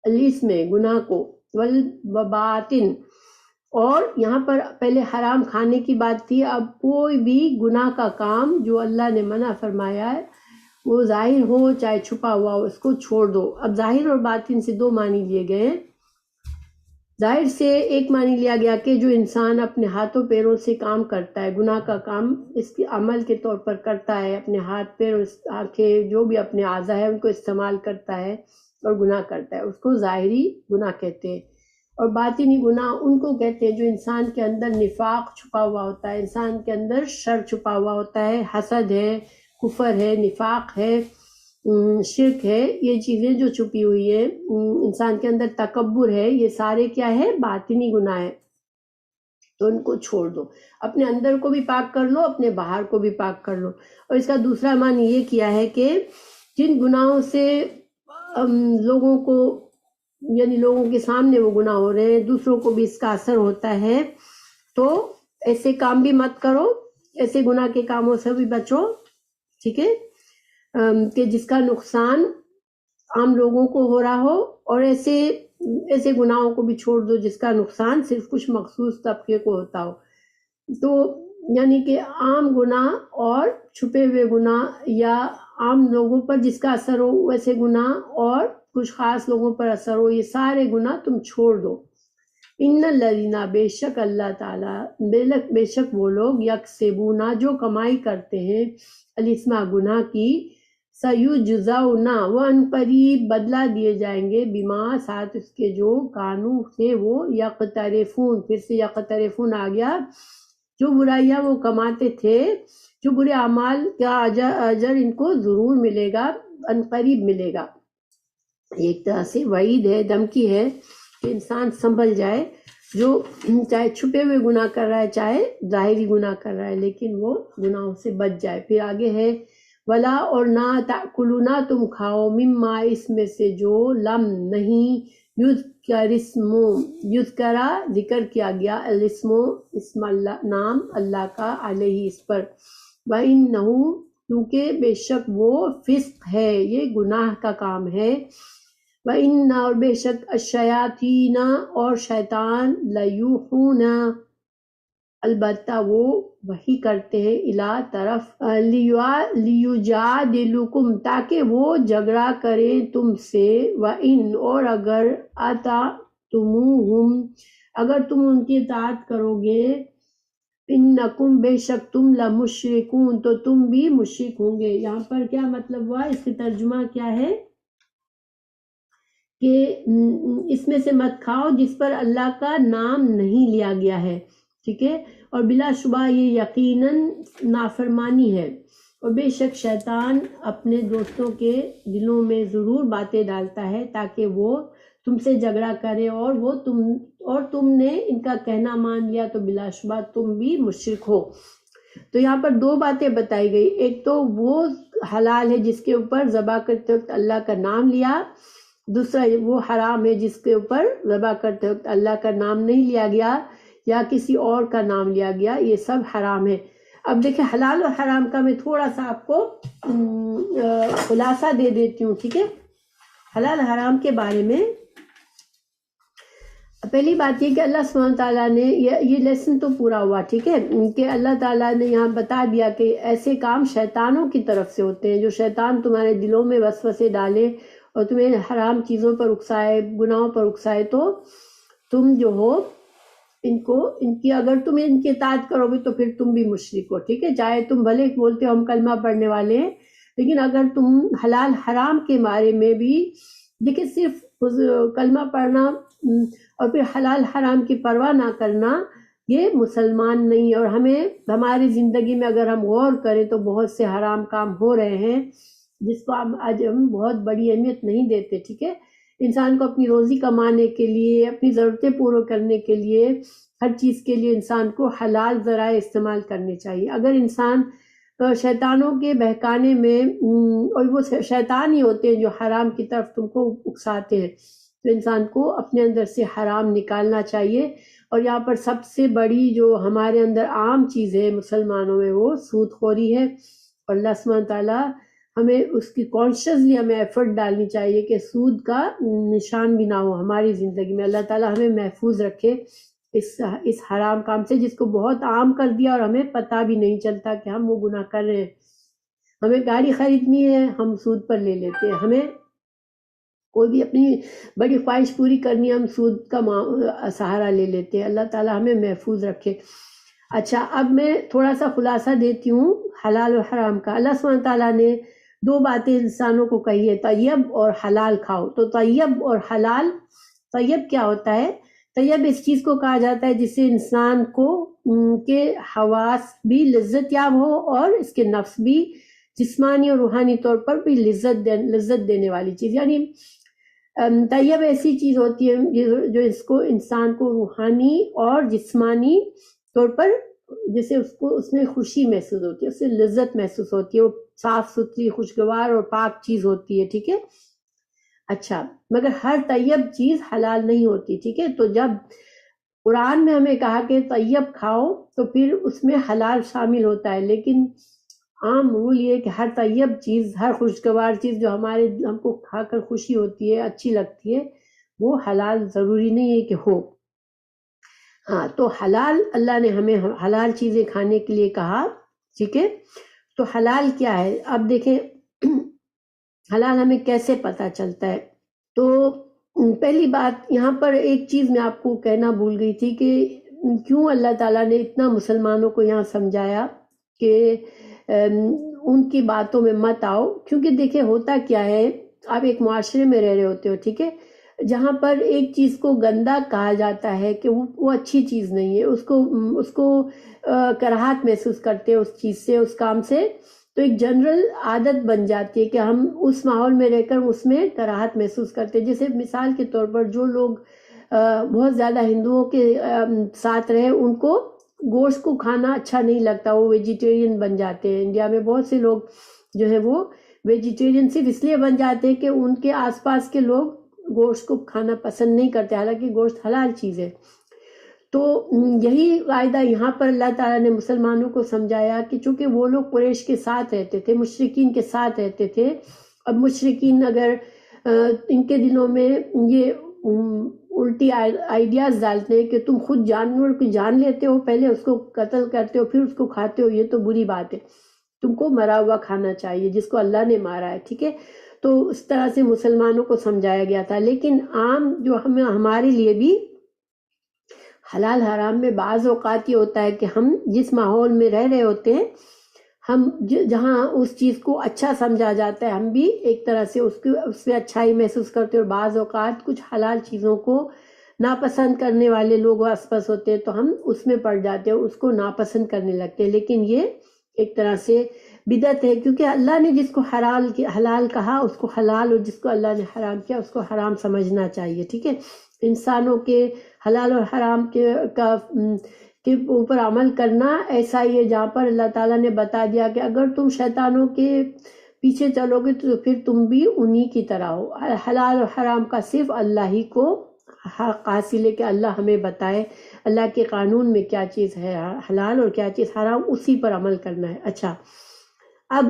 [SPEAKER 1] اس میں گناہ کو، والباطن اور یہاں پر پہلے حرام کھانے کی بات تھی، اب کوئی بھی گناہ کا کام جو اللہ نے منع فرمایا ہے وہ ظاہر ہو چاہے چھپا ہوا ہو، اس کو چھوڑ دو. اب ظاہر اور باطن سے دو معنی لیے گئے ہیں. ظاہر سے ایک معنی لیا گیا کہ جو انسان اپنے ہاتھوں پیروں سے کام کرتا ہے، گناہ کا کام اس کے عمل کے طور پر کرتا ہے، اپنے ہاتھ پیر آنکھیں جو بھی اپنے اعضاء ہے ان کو استعمال کرتا ہے اور گناہ کرتا ہے، اس کو ظاہری گناہ کہتے ہیں. اور باطنی گناہ ان کو کہتے ہیں جو انسان کے اندر نفاق چھپا ہوا ہوتا ہے، انسان کے اندر شر چھپا ہوا ہوتا ہے، حسد ہے، کفر ہے، نفاق ہے، شرک ہے، یہ چیزیں جو چھپی ہوئی ہے، انسان کے اندر تکبر ہے، یہ سارے کیا ہے؟ باطنی گناہ ہے. تو ان کو چھوڑ دو، اپنے اندر کو بھی پاک کر لو، اپنے باہر کو بھی پاک کر لو. اور اس کا دوسرا معنی یہ کیا ہے کہ جن گناہوں سے لوگوں کو یعنی لوگوں کے سامنے وہ گناہ ہو رہے ہیں، دوسروں کو بھی اس کا اثر ہوتا ہے، تو ایسے کام بھی مت کرو، ایسے گناہ کے کاموں سے بھی بچو. ٹھیک ہے. کہ جس کا نقصان عام لوگوں کو ہو رہا ہو، اور ایسے گناہوں کو بھی چھوڑ دو جس کا نقصان صرف کچھ مخصوص طبقے کو ہوتا ہو. تو یعنی کہ عام گناہ اور چھپے ہوئے گناہ، یا عام لوگوں پر جس کا اثر ہو ویسے گناہ، اور کچھ خاص لوگوں پر اثر ہو، یہ سارے گناہ تم چھوڑ دو. ان الذین بے شک اللہ تعالیٰ، بے شک وہ لوگ یکسبون جو کمائی کرتے ہیں، الاسم گناہ کی، سیجزون وہ ان قریب بدلہ دیے جائیں گے، بما ساتھ اس کے جو کانوں سے وہ یقترفون، پھر سے یقترفون آ گیا، جو برائیاں وہ کماتے تھے، جو برے اعمال کا اجر ان کو ضرور ملے گا، ان قریب ملے گا. ایک طرح سے وعید ہے، دھمکی ہے کہ انسان سنبھل جائے، جو چاہے چھپے ہوئے گناہ کر رہا ہے چاہے ظاہری گناہ کر رہا ہے، لیکن وہ گناہوں سے بچ جائے. پھر آگے ہے ولا اور نہ تاکلوا تم کھاؤ، مما اس میں سے جو لم نہیں، یذکرا ذکر کیا گیا، الاسم اسم اللہ نام اللہ کا، علیہ اس پر، وَإِنَّهُ کیونکہ بے شک وہ فسق ہے، یہ گناہ کا کام ہے، وَإِنَّ اور بے شک الشیاطین اور شیطان لیوحون البتہ وہ وحی کرتے ہیں، الی طرف، لیجادلوکم تاکہ وہ جھگڑا کریں تم سے، وَإِنْ اور اگر اطعتموہم اگر تم ان کی اطاعت کرو گے، انکم بے شک تم لمشرکون تو تم بھی مشرک ہوں گے. یہاں پر کیا مطلب ہوا؟ اس کا ترجمہ کیا ہے کہ اس میں سے مت کھاؤ جس پر اللہ کا نام نہیں لیا گیا ہے. ٹھیک ہے. اور بلا شبہ یہ یقیناً نافرمانی ہے، اور بے شک شیطان اپنے دوستوں کے دلوں میں ضرور باتیں ڈالتا ہے تاکہ وہ تم سے جھگڑا کرے، اور تم نے ان کا کہنا مان لیا تو بلا شبہ تم بھی مشرک ہو. تو یہاں پر دو باتیں بتائی گئی، ایک تو وہ حلال ہے جس کے اوپر ذبح کرتے وقت اللہ کا نام لیا، دوسرا وہ حرام ہے جس کے اوپر ذبح کرتے وقت اللہ کا نام نہیں لیا گیا یا کسی اور کا نام لیا گیا، یہ سب حرام ہے. اب دیکھیں حلال اور حرام کا میں تھوڑا سا آپ کو خلاصہ دے دیتی ہوں. ٹھیک ہے. حلال حرام کے بارے میں پہلی بات یہ کہ اللہ سبحانہ تعالیٰ نے یہ لیسن تو پورا ہوا. ٹھیک ہے. کہ اللہ تعالیٰ نے یہاں بتا دیا کہ ایسے کام شیطانوں کی طرف سے ہوتے ہیں، جو شیطان تمہارے دلوں میں وسوسے ڈالے اور تمہیں حرام چیزوں پر اکسائے، گناہوں پر اکسائے، تو تم جو ہو ان کی اگر تم ان کی اطاعت کرو گے تو پھر تم بھی مشرک ہو. ٹھیک ہے. چاہے تم بھلے بولتے ہو ہم کلمہ پڑھنے والے ہیں، لیکن اگر تم حلال حرام کے بارے میں بھی دیکھیں، صرف کلمہ پڑھنا اور پھر حلال حرام کی پرواہ نہ کرنا یہ مسلمان نہیں ہے۔ اور ہمیں ہماری زندگی میں اگر ہم غور کریں تو بہت سے حرام کام ہو رہے ہیں جس کو آج ہم بہت بڑی اہمیت نہیں دیتے، ٹھیک ہے۔ انسان کو اپنی روزی کمانے کے لیے، اپنی ضرورتیں پورا کرنے کے لیے، ہر چیز کے لیے انسان کو حلال ذرائع استعمال کرنے چاہیے۔ اگر انسان شیطانوں کے بہکانے میں اور وہ شیطان ہی ہوتے ہیں جو حرام کی طرف تم کو اکساتے ہیں، تو انسان کو اپنے اندر سے حرام نکالنا چاہیے۔ اور یہاں پر سب سے بڑی جو ہمارے اندر عام چیز ہے مسلمانوں میں، وہ سود خوری ہے۔ اور اللہ سبحانہ تعالیٰ ہمیں اس کی کانشیسلی ہمیں ایفرٹ ڈالنی چاہیے کہ سود کا نشان بھی نہ ہو ہماری زندگی میں۔ اللہ تعالیٰ ہمیں محفوظ رکھے اس حرام کام سے، جس کو بہت عام کر دیا اور ہمیں پتہ بھی نہیں چلتا کہ ہم وہ گناہ کر رہے ہیں۔ ہمیں گاڑی خریدنی ہے، ہم سود پر لے لیتے ہیں۔ ہمیں کوئی بھی اپنی بڑی خواہش پوری کرنی ہے، ہم سود کا سہارا لے لیتے ہیں۔ اللہ تعالیٰ ہمیں محفوظ رکھے۔ اچھا، اب میں تھوڑا سا خلاصہ دیتی ہوں حلال و حرام کا۔ اللہ سبحانہ تعالیٰ نے دو باتیں انسانوں کو کہی ہے، طیب اور حلال کھاؤ۔ تو طیب اور حلال، طیب کیا ہوتا ہے؟ طیب اس چیز کو کہا جاتا ہے جس سے انسان کو کے حواس بھی لذت یاب ہو اور اس کے نفس بھی جسمانی اور روحانی طور پر بھی لذت دینے والی چیز۔ یعنی طیب ایسی چیز ہوتی ہے جو اس کو انسان کو روحانی اور جسمانی طور پر جیسے اس میں خوشی محسوس ہوتی ہے، اس سے لذت محسوس ہوتی ہے، وہ صاف ستھری، خوشگوار اور پاک چیز ہوتی ہے، ٹھیک ہے۔ اچھا، مگر ہر طیب چیز حلال نہیں ہوتی، ٹھیک ہے۔ تو جب قرآن میں ہمیں کہا کہ طیب کھاؤ تو پھر اس میں حلال شامل ہوتا ہے، لیکن عام رول یہ کہ ہر طیب چیز، ہر خوشگوار چیز جو ہم کو کھا کر خوشی ہوتی ہے، اچھی لگتی ہے، وہ حلال ضروری نہیں ہے کہ ہو۔ ہاں، تو حلال، اللہ نے ہمیں حلال چیزیں کھانے کے لیے کہا، ٹھیک ہے۔ تو حلال کیا ہے؟ اب دیکھیں حلال ہمیں کیسے پتہ چلتا ہے۔ تو پہلی بات یہاں پر ایک چیز میں آپ کو کہنا بھول گئی تھی کہ کیوں اللہ تعالیٰ نے اتنا مسلمانوں کو یہاں سمجھایا کہ ان کی باتوں میں مت آؤ، کیونکہ دیکھیں ہوتا کیا ہے، آپ ایک معاشرے میں رہ رہے ہوتے ہو، ٹھیک ہے، جہاں پر ایک چیز کو گندا کہا جاتا ہے کہ وہ اچھی چیز نہیں ہے، اس کو کراہت محسوس کرتے ہیں اس چیز سے، اس کام سے، تو ایک جنرل عادت بن جاتی ہے کہ ہم اس ماحول میں رہ کر اس میں کراہت محسوس کرتے ہیں۔ جیسے مثال کے طور پر جو لوگ بہت زیادہ ہندوؤں کے ساتھ رہے، ان کو گوشت کو کھانا اچھا نہیں لگتا، وہ ویجیٹیرین بن جاتے ہیں۔ انڈیا میں بہت سے لوگ جو ہے وہ ویجیٹیرین صرف اس لیے بن جاتے ہیں کہ ان کے آس پاس کے لوگ گوشت کو کھانا پسند نہیں کرتے، حالانکہ گوشت حلال چیز ہے۔ تو یہی قاعدہ یہاں پر اللہ تعالیٰ نے مسلمانوں کو سمجھایا کہ چونکہ وہ لوگ قریش کے ساتھ رہتے تھے، مشرکین کے ساتھ رہتے تھے، اب مشرکین اگر ان کے دلوں میں یہ الٹی آئیڈیاز ڈالتے ہیں کہ تم خود جانور کی جان لیتے ہو، پہلے اس کو قتل کرتے ہو، پھر اس کو کھاتے ہو، یہ تو بری بات ہے، تم کو مرا ہوا کھانا چاہیے جس کو اللہ نے مارا ہے، ٹھیک ہے۔ تو اس طرح سے مسلمانوں کو سمجھایا گیا تھا۔ لیکن عام جو ہمارے لیے بھی حلال حرام میں بعض اوقات یہ ہوتا ہے کہ ہم جس ماحول میں رہ رہے ہوتے ہیں، ہم جہاں اس چیز کو اچھا سمجھا جاتا ہے، ہم بھی ایک طرح سے اس پہ اچھائی محسوس کرتے ہیں، اور بعض اوقات کچھ حلال چیزوں کو ناپسند کرنے والے لوگ آس پاس ہوتے ہیں تو ہم اس میں پڑ جاتے ہیں، اس کو ناپسند کرنے لگتے ہیں۔ لیکن یہ ایک طرح سے بدعت ہے، کیونکہ اللہ نے جس کو حلال کہا اس کو حلال، اور جس کو اللہ نے حرام کیا اس کو حرام سمجھنا چاہیے، ٹھیک ہے۔ انسانوں کے حلال اور حرام کے اوپر عمل کرنا ایسا ہی ہے جہاں پر اللہ تعالیٰ نے بتا دیا کہ اگر تم شیطانوں کے پیچھے چلو گے تو پھر تم بھی انہی کی طرح ہو۔ حلال اور حرام کا صرف اللہ ہی کو حق حاصل ہے کہ اللہ ہمیں بتائے اللہ کے قانون میں کیا چیز ہے حلال اور کیا چیز حرام، اسی پر عمل کرنا ہے۔ اچھا، اب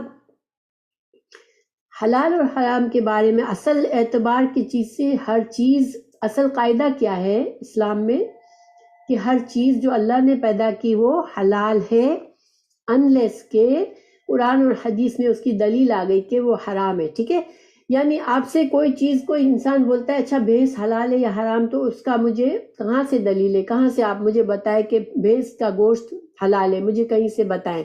[SPEAKER 1] حلال اور حرام کے بارے میں اصل اعتبار کی چیز سے ہر چیز، اصل قاعدہ کیا ہے اسلام میں کہ ہر چیز جو اللہ نے پیدا کی وہ حلال ہے، انلیس کہ قرآن اور حدیث میں اس کی دلیل آ گئی کہ وہ حرام ہے، ٹھیک ہے۔ یعنی آپ سے کوئی چیز کوئی انسان بولتا ہے اچھا بھینس حلال ہے یا حرام، تو اس کا مجھے کہاں سے دلیل ہے، کہاں سے آپ مجھے بتائیں کہ بھینس کا گوشت حلال ہے، مجھے کہیں سے بتائیں۔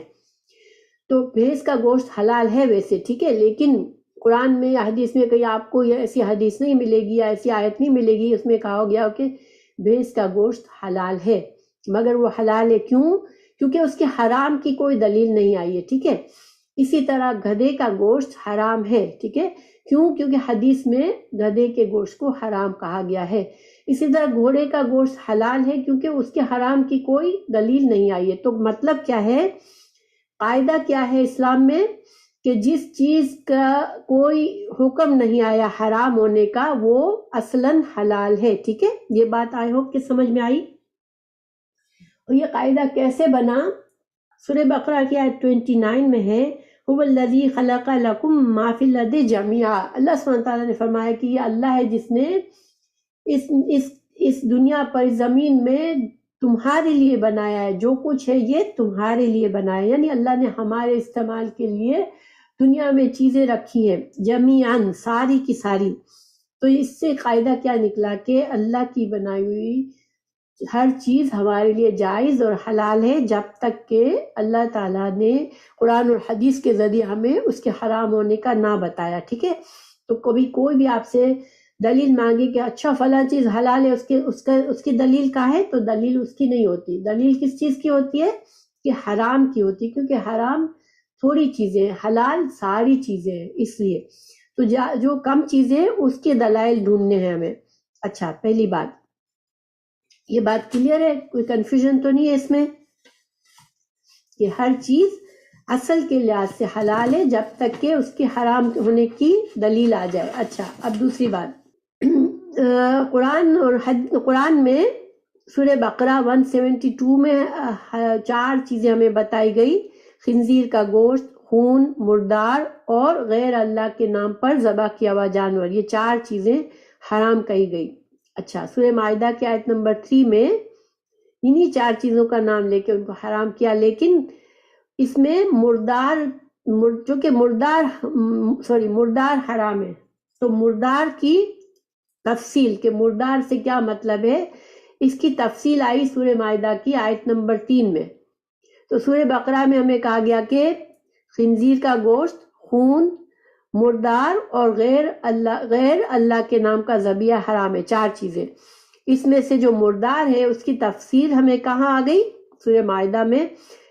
[SPEAKER 1] تو بھینس کا گوشت حلال ہے ویسے، ٹھیک ہے، لیکن قرآن میں یا حدیث میں کہیں آپ کو یہ ایسی حدیث نہیں ملے گی یا ایسی آیت نہیں ملے گی اس میں کہا گیا کہ بھینس کا گوشت حلال ہے۔ مگر وہ حلال ہے، کیوں؟ کیونکہ اس کے حرام کی کوئی دلیل نہیں آئی ہے، ٹھیک ہے۔ اسی طرح گدھے کا گوشت حرام ہے، ٹھیک ہے، کیوں؟ کیونکہ حدیث میں گدھے کے گوشت کو حرام کہا گیا ہے۔ اسی طرح گھوڑے کا گوشت حلال ہے کیونکہ اس کے حرام کی کوئی دلیل نہیں آئی ہے۔ تو مطلب کیا ہے، قاعدہ کیا ہے اسلام میں، کہ جس چیز کا کوئی حکم نہیں آیا حرام ہونے کا وہ اصلاً حلال ہے، ٹھیک ہے۔ یہ بات آئی ہوپ کہ سمجھ میں آئی۔ اور یہ قاعدہ کیسے بنا؟ سورہ بقرہ کی آیت 29 میں ہے، هو الذی خلق لکم ما فی الارض جميعا۔ اللہ سبحانہ تعالیٰ نے فرمایا کہ یہ اللہ ہے جس نے اس دنیا پر، زمین میں تمہارے لیے بنایا ہے، جو کچھ ہے یہ تمہارے لیے بنایا ہے، یعنی اللہ نے ہمارے استعمال کے لیے دنیا میں چیزیں رکھی ہیں، جمیعاً، ساری کی ساری۔ تو اس سے قاعدہ کیا نکلا کہ اللہ کی بنائی ہوئی ہر چیز ہمارے لیے جائز اور حلال ہے، جب تک کہ اللہ تعالیٰ نے قرآن اور حدیث کے ذریعے ہمیں اس کے حرام ہونے کا نہ بتایا، ٹھیک ہے۔ تو کبھی کوئی بھی آپ سے دلیل مانگے کہ اچھا فلاں چیز حلال ہے، اس کی دلیل کا ہے، تو دلیل اس کی نہیں ہوتی۔ دلیل کس چیز کی ہوتی ہے؟ کہ حرام کی ہوتی، کیونکہ حرام تھوڑی چیزیں، حلال ساری چیزیں ہیں، اس لیے تو جو کم چیزیں اس کے دلائل ڈھونڈنے ہیں ہمیں۔ اچھا، پہلی بات یہ بات کلیئر ہے، کوئی کنفیوژن تو نہیں ہے اس میں کہ ہر چیز اصل کے لحاظ سے حلال ہے جب تک کہ اس کے حرام ہونے کی دلیل آ جائے۔ اچھا، اب دوسری بات، قرآن میں سورہ بقرہ 172 میں 4 چیزیں ہمیں بتائی گئی، خنزیر کا گوشت، خون، مردار اور غیر اللہ کے نام پر ذبح کیا ہوا جانور، یہ 4 چیزیں حرام کہی گئی۔ اچھا، سورہ مائدہ کی آیت نمبر 3 میں انہی 4 چیزوں کا نام لے کے ان کو حرام کیا، لیکن اس میں مردار حرام ہے، تو مردار کی تفصیل کہ مردار سے کیا مطلب ہے، اس کی تفصیل آئی سورہ مائدہ کی آیت نمبر 3 میں۔ تو سورہ بقرہ میں ہمیں کہا گیا کہ خنزیر کا گوشت، خون، مردار اور غیر اللہ کے نام کا ذبیحہ حرام ہے، 4 چیزیں۔ اس میں سے جو مردار ہے اس کی تفصیل ہمیں کہاں آ گئی؟ سورہ مائدہ میں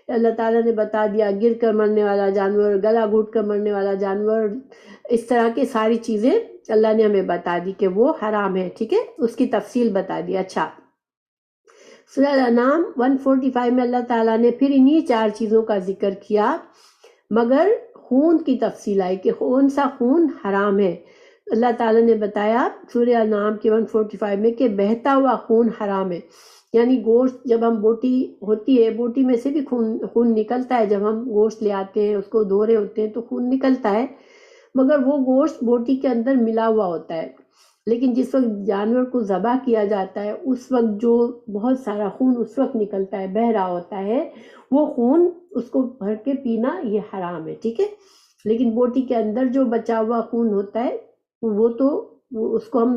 [SPEAKER 1] اللہ تعالیٰ نے بتا دیا، گر کر مرنے والا جانور، گلا گھوٹ کر مرنے والا جانور، اس طرح کی ساری چیزیں اللہ نے ہمیں بتا دی کہ وہ حرام ہے، ٹھیک ہے، اس کی تفصیل بتا دی۔ اچھا، سورہ الانعام 145 میں اللہ تعالیٰ نے پھر انہی 4 چیزوں کا ذکر کیا، مگر خون کی تفصیل آئی کہ کون سا خون حرام ہے۔ اللہ تعالیٰ نے بتایا سورہ الانعام کے 145 میں کہ بہتا ہوا خون حرام ہے، یعنی گوشت جب ہم بوٹی ہوتی ہے، بوٹی میں سے بھی خون نکلتا ہے، جب ہم گوشت لے آتے ہیں اس کو دھو رہے ہوتے ہیں تو خون نکلتا ہے، مگر وہ گوشت بوٹی کے اندر ملا ہوا ہوتا ہے۔ لیکن جس وقت جانور کو ذبح کیا جاتا ہے اس وقت جو بہت سارا خون اس وقت نکلتا ہے، بہہ رہا ہوتا ہے، وہ خون اس کو بھر کے پینا یہ حرام ہے، ٹھیک ہے۔ لیکن بوٹی کے اندر جو بچا ہوا خون ہوتا ہے وہ تو اس کو ہم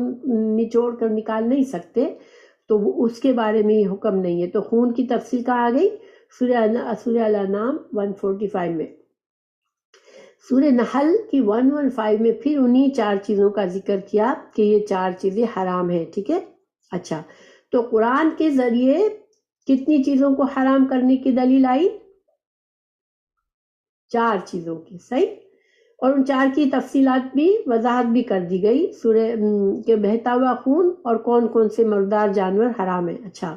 [SPEAKER 1] نچوڑ کر نکال نہیں سکتے، تو اس کے بارے میں یہ حکم نہیں ہے۔ تو خون کی تفصیل کہاں آ گئی؟ سورہ الانعام 145 میں۔ سورہ نحل کی 115 میں پھر انہی 4 چیزوں کا ذکر کیا کہ یہ 4 چیزیں حرام ہیں، ٹھیک ہے۔ اچھا، تو قرآن کے ذریعے کتنی چیزوں کو حرام کرنے کی دلیل آئی؟ 4 چیزوں کی، صحیح، اور ان 4 کی تفصیلات بھی، وضاحت بھی کر دی گئی سورہ کہ بہتا ہوا خون اور کون کون سے مردار جانور حرام ہیں۔ اچھا،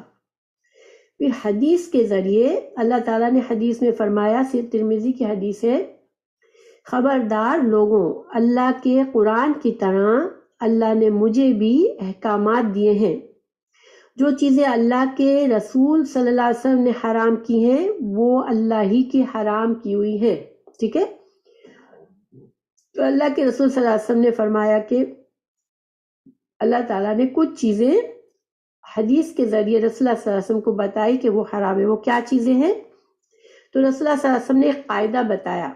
[SPEAKER 1] پھر حدیث کے ذریعے اللہ تعالیٰ نے حدیث میں فرمایا، ترمذی کی حدیث ہے، خبردار لوگوں، اللہ کے قرآن کی طرح اللہ نے مجھے بھی احکامات دیے ہیں، جو چیزیں اللہ کے رسول صلی اللہ علیہ وسلم نے حرام کی ہیں وہ اللہ ہی کی حرام کی ہوئی ہیں، ٹھیک ہے۔ تو اللہ کے رسول صلی اللہ علیہ وسلم نے فرمایا کہ اللہ تعالیٰ نے کچھ چیزیں حدیث کے ذریعے رسول اللہ صلی اللہ علیہ وسلم کو بتائی کہ وہ حرام ہے۔ وہ کیا چیزیں ہیں؟ تو رسول اللہ صلی اللہ علیہ وسلم نے ایک قاعدہ بتایا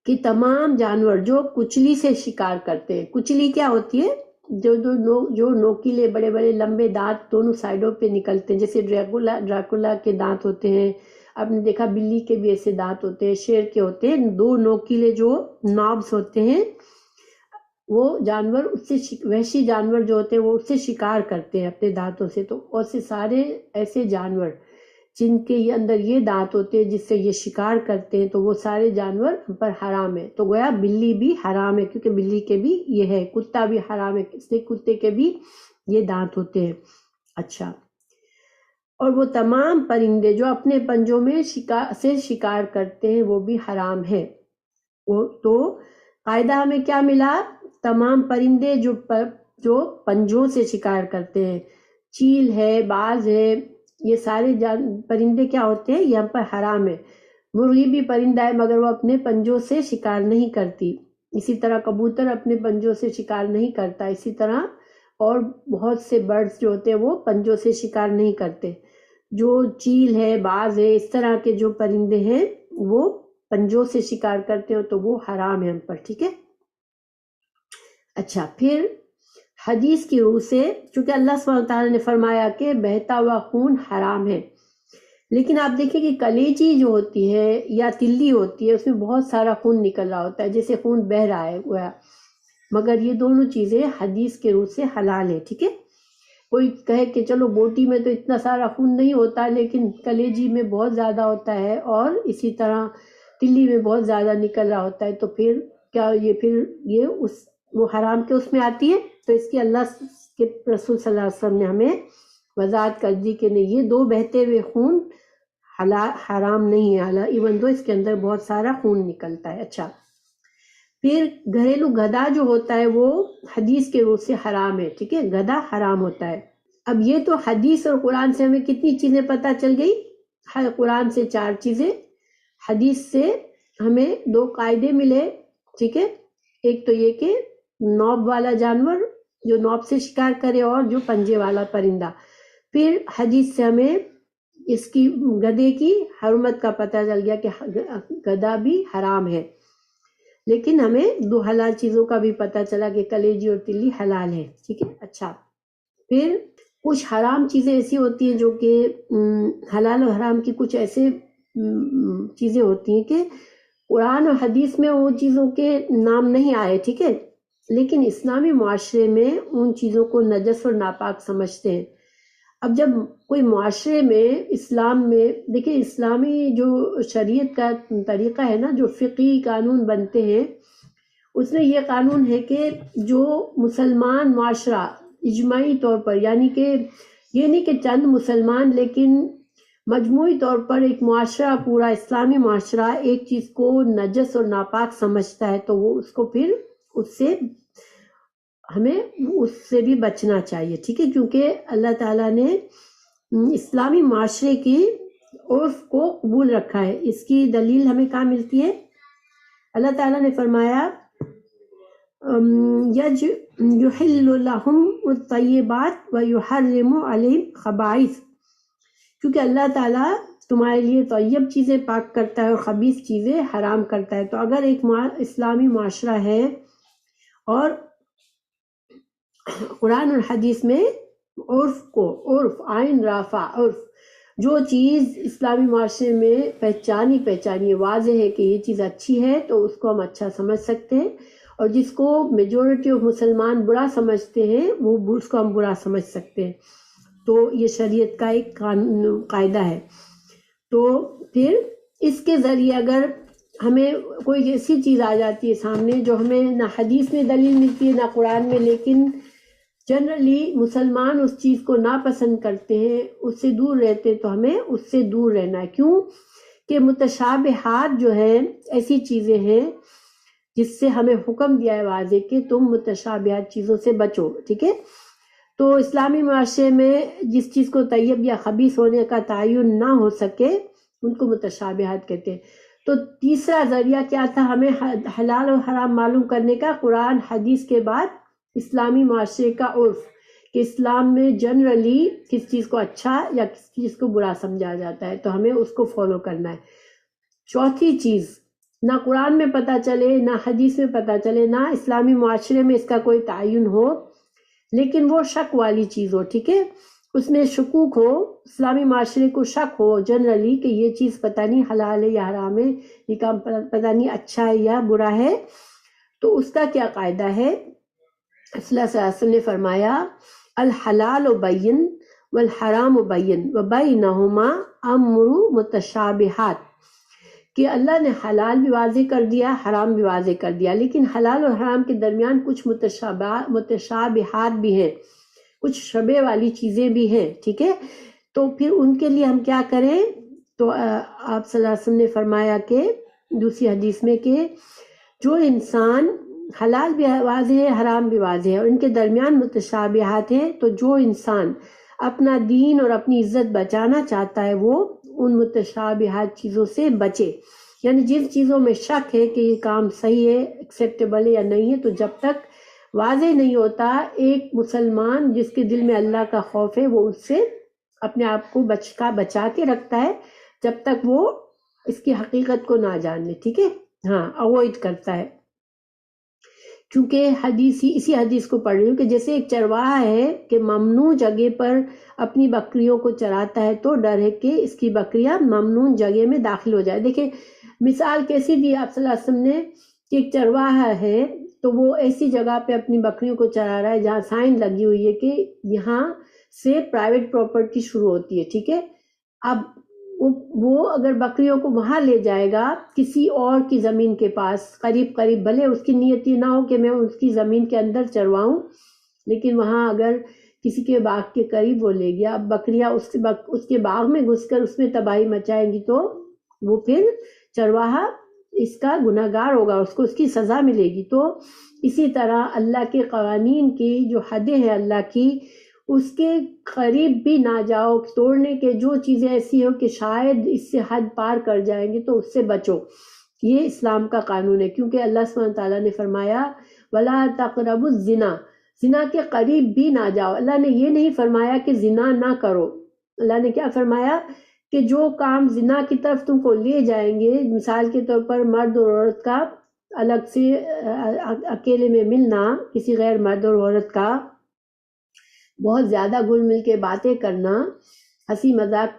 [SPEAKER 1] کہ تمام جانور جو کچلی سے شکار کرتے ہیں، کچلی کیا ہوتی ہے؟ جو نوکیلے بڑے بڑے لمبے دانت دونوں سائڈوں پہ نکلتے ہیں، جیسے ڈراکولا کے دانت ہوتے ہیں، آپ نے دیکھا بلی کے بھی ایسے دانت ہوتے ہیں، شیر کے ہوتے ہیں، 2 نوکیلے جو نابز ہوتے ہیں، وہ جانور اس سے وحشی جانور جو ہوتے ہیں وہ اس سے شکار کرتے ہیں اپنے دانتوں سے، تو اور سارے ایسے جانور جن کے یہ اندر یہ دانت ہوتے ہیں جس سے یہ شکار کرتے ہیں، تو وہ سارے جانور ہم پر حرام ہے۔ تو گویا بلی بھی حرام ہے، کیونکہ بلی کے بھی یہ ہے، کتا بھی حرام ہے، اس لیے کتے کے بھی یہ دانت ہوتے ہیں۔ اچھا، اور وہ تمام پرندے جو اپنے پنجوں میں شکار کرتے ہیں وہ بھی حرام ہے۔ تو قاعدہ ہمیں کیا ملا؟ تمام پرندے جو پنجوں سے شکار کرتے ہیں، چیل ہے، باز ہے، یہ سارے پرندے کیا ہوتے ہیں؟ یہ ہم پر حرام ہے۔ مرغی بھی پرندہ ہے مگر وہ اپنے پنجوں سے شکار نہیں کرتی، اسی طرح کبوتر اپنے پنجوں سے شکار نہیں کرتا، اسی طرح اور بہت سے برڈز جو ہوتے ہیں وہ پنجوں سے شکار نہیں کرتے۔ جو چیل ہے، باز ہے، اس طرح کے جو پرندے ہیں وہ پنجوں سے شکار کرتے ہیں تو وہ حرام ہے ہم پر، ٹھیک ہے۔ اچھا، پھر حدیث کی روح سے، چونکہ اللہ سبحانہ وتعالیٰ نے فرمایا کہ بہتا ہوا خون حرام ہے، لیکن آپ دیکھیں کہ کلیجی جو ہوتی ہے یا تلی ہوتی ہے اس میں بہت سارا خون نکل رہا ہوتا ہے، جیسے خون بہہ رہا ہے گویا، مگر یہ دونوں چیزیں حدیث کے روح سے حلال ہے، ٹھیک ہے۔ کوئی کہے کہ چلو بوٹی میں تو اتنا سارا خون نہیں ہوتا لیکن کلیجی میں بہت زیادہ ہوتا ہے اور اسی طرح تلی میں بہت زیادہ نکل رہا ہوتا ہے، تو پھر کیا یہ وہ حرام کے اس میں آتی ہے؟ تو اس کی اللہ کے رسول صلی اللہ علیہ وسلم نے ہمیں وضاحت کر دی کہ نہیں، یہ دو بہتے ہوئے خون حرام نہیں ہے، ایون دو اس کے اندر بہت سارا خون نکلتا ہے۔ اچھا، پھر گھریلو گدھا جو ہوتا ہے وہ حدیث کے روح سے حرام ہے، ٹھیک ہے، گدھا حرام ہوتا ہے۔ اب یہ تو حدیث اور قرآن سے ہمیں کتنی چیزیں پتہ چل گئی؟ قرآن سے 4 چیزیں، حدیث سے ہمیں 2 قاعدے ملے، ٹھیک ہے۔ ایک تو یہ کہ نوب والا جانور جو نوب سے شکار کرے اور جو پنجے والا پرندہ۔ پھر حدیث سے ہمیں اس کی گدھے کی حرمت کا پتہ چل گیا کہ گدھا بھی حرام ہے، لیکن ہمیں 2 حلال چیزوں کا بھی پتہ چلا کہ کلیجی اور تلی حلال ہے، ٹھیک ہے۔ اچھا، پھر کچھ حرام چیزیں ایسی ہوتی ہیں جو کہ حلال و حرام کی کچھ ایسے چیزیں ہوتی ہیں کہ قرآن اور حدیث میں وہ چیزوں کے نام نہیں آئے، ٹھیک ہے، لیکن اسلامی معاشرے میں ان چیزوں کو نجس اور ناپاک سمجھتے ہیں۔ اب جب کوئی معاشرے میں اسلام میں دیکھیں، اسلامی جو شریعت کا طریقہ ہے نا، جو فقہی قانون بنتے ہیں اس میں یہ قانون ہے کہ جو مسلمان معاشرہ اجماعی طور پر، یعنی کہ یہ نہیں کہ چند مسلمان، لیکن مجموعی طور پر ایک معاشرہ، پورا اسلامی معاشرہ ایک چیز کو نجس اور ناپاک سمجھتا ہے تو وہ اس کو پھر ہمیں اس سے بھی بچنا چاہیے، ٹھیک ہے، کیونکہ اللہ تعالیٰ نے اسلامی معاشرے کی عرف کو قبول رکھا ہے۔ اس کی دلیل ہمیں کہاں ملتی ہے؟ اللہ تعالیٰ نے فرمایا یحل لہم الطیبات ویحرم علیہم خبائث، کیونکہ اللہ تعالیٰ تمہارے لیے طیب چیزیں پاک کرتا ہے اور خبیث چیزیں حرام کرتا ہے۔ تو اگر ایک اسلامی معاشرہ ہے اور قرآن اور حدیث میں عرف عین رافع، عرف جو چیز اسلامی معاشرے میں پہچانی واضح ہے کہ یہ چیز اچھی ہے تو اس کو ہم اچھا سمجھ سکتے ہیں، اور جس کو میجورٹی آف مسلمان برا سمجھتے ہیں وہ اس کو ہم برا سمجھ سکتے ہیں۔ تو یہ شریعت کا ایک قاعدہ ہے۔ تو پھر اس کے ذریعے اگر ہمیں کوئی ایسی چیز آ جاتی ہے سامنے جو ہمیں نہ حدیث میں دلیل ملتی ہے نہ قرآن میں، لیکن جنرلی مسلمان اس چیز کو ناپسند کرتے ہیں، اس سے دور رہتے ہیں، تو ہمیں اس سے دور رہنا ہے۔ کیوں کہ متشابہات جو ہے ایسی چیزیں ہیں جس سے ہمیں حکم دیا ہے واضح کہ تم متشابہات چیزوں سے بچو، ٹھیک ہے۔ تو اسلامی معاشرے میں جس چیز کو طیب یا خبیث ہونے کا تعین نہ ہو سکے ان کو متشابہات کہتے ہیں۔ تو تیسرا ذریعہ کیا تھا ہمیں حلال اور حرام معلوم کرنے کا؟ قرآن حدیث کے بعد اسلامی معاشرے کا عرف، کہ اسلام میں جنرلی کس چیز کو اچھا یا کس چیز کو برا سمجھا جاتا ہے تو ہمیں اس کو فالو کرنا ہے۔ چوتھی چیز، نہ قرآن میں پتہ چلے نہ حدیث میں پتہ چلے نہ اسلامی معاشرے میں اس کا کوئی تعین ہو، لیکن وہ شک والی چیز ہو، ٹھیک ہے، اس میں شکوک ہو، اسلامی معاشرے کو شک ہو جنرلی کہ یہ چیز پتہ نہیں حلال ہے یا حرام ہے، یہ کام پتہ نہیں اچھا ہے یا برا ہے، تو اس کا کیا قاعدہ ہے؟ صلی اللہ علیہ وسلم نے فرمایا الحلال بین والحرام بین وبینہما امر متشابہات، کہ اللہ نے حلال بھی واضح کر دیا، حرام بھی واضح کر دیا، لیکن حلال اور حرام کے درمیان کچھ متشابہات بھی ہیں، کچھ شبے والی چیزیں بھی ہیں، ٹھیک ہے؟ تو پھر ان کے لیے ہم کیا کریں؟ تو آپ صلی اللہ علیہ وسلم نے فرمایا کہ دوسری حدیث میں کہ جو انسان حلال بھی واضح ہے، حرام بھی واضح ہے، اور ان کے درمیان متشابہات ہیں، تو جو انسان اپنا دین اور اپنی عزت بچانا چاہتا ہے وہ ان متشابہات چیزوں سے بچے، یعنی جن چیزوں میں شک ہے کہ یہ کام صحیح ہے، ایکسیپٹیبل ہے یا نہیں ہے، تو جب تک واضح نہیں ہوتا، ایک مسلمان جس کے دل میں اللہ کا خوف ہے وہ اس سے اپنے آپ کو بچا کے رکھتا ہے جب تک وہ اس کی حقیقت کو نہ جان لے، ٹھیک ہے؟ ہاں، اوائڈ کرتا ہے، کیونکہ اسی حدیث کو پڑھ رہی ہوں کہ جیسے ایک چرواہا ہے کہ ممنوع جگہ پر اپنی بکریوں کو چراتا ہے تو ڈر ہے کہ اس کی بکریاں ممنوع جگہ میں داخل ہو جائے۔ دیکھیں مثال کیسی دی آپ صلی اللہ علیہ وسلم نے کہ ایک چرواہا ہے تو وہ ایسی جگہ پہ اپنی بکریوں کو چرا رہا ہے جہاں سائن لگی ہوئی ہے کہ یہاں سے پرائیویٹ پراپرٹی شروع ہوتی ہے، ٹھیک ہے؟ اب وہ اگر بکریوں کو وہاں لے جائے گا کسی اور کی زمین کے پاس، قریب بھلے اس کی نیت یہ نہ ہو کہ میں اس کی زمین کے اندر چرواؤں، لیکن وہاں اگر کسی کے باغ کے قریب وہ لے گیا، اب بکریاں اس کے باغ میں گھس کر اس میں تباہی مچائیں گی تو وہ پھر چرواہا اس کا گنہگار ہوگا، اس کو اس کی سزا ملے گی۔ تو اسی طرح اللہ کے قوانین کی جو حدیں ہیں اللہ کی، اس کے قریب بھی نہ جاؤ، توڑنے کے جو چیزیں ایسی ہو کہ شاید اس سے حد پار کر جائیں گے تو اس سے بچو، یہ اسلام کا قانون ہے، کیونکہ اللہ سبحانہ تعالیٰ نے فرمایا وَلَا تَقْرَبُوا الزِّنَا، زنا کے قریب بھی نہ جاؤ۔ اللہ نے یہ نہیں فرمایا کہ زنا نہ کرو، اللہ نے کیا فرمایا کہ جو کام زنا کی طرف تم کو لے جائیں گے، مثال کے طور پر مرد اور عورت کا الگ سے اکیلے میں ملنا، کسی غیر مرد اور عورت کا بہت زیادہ گل مل کے باتیں کرنا، ہنسی مذاق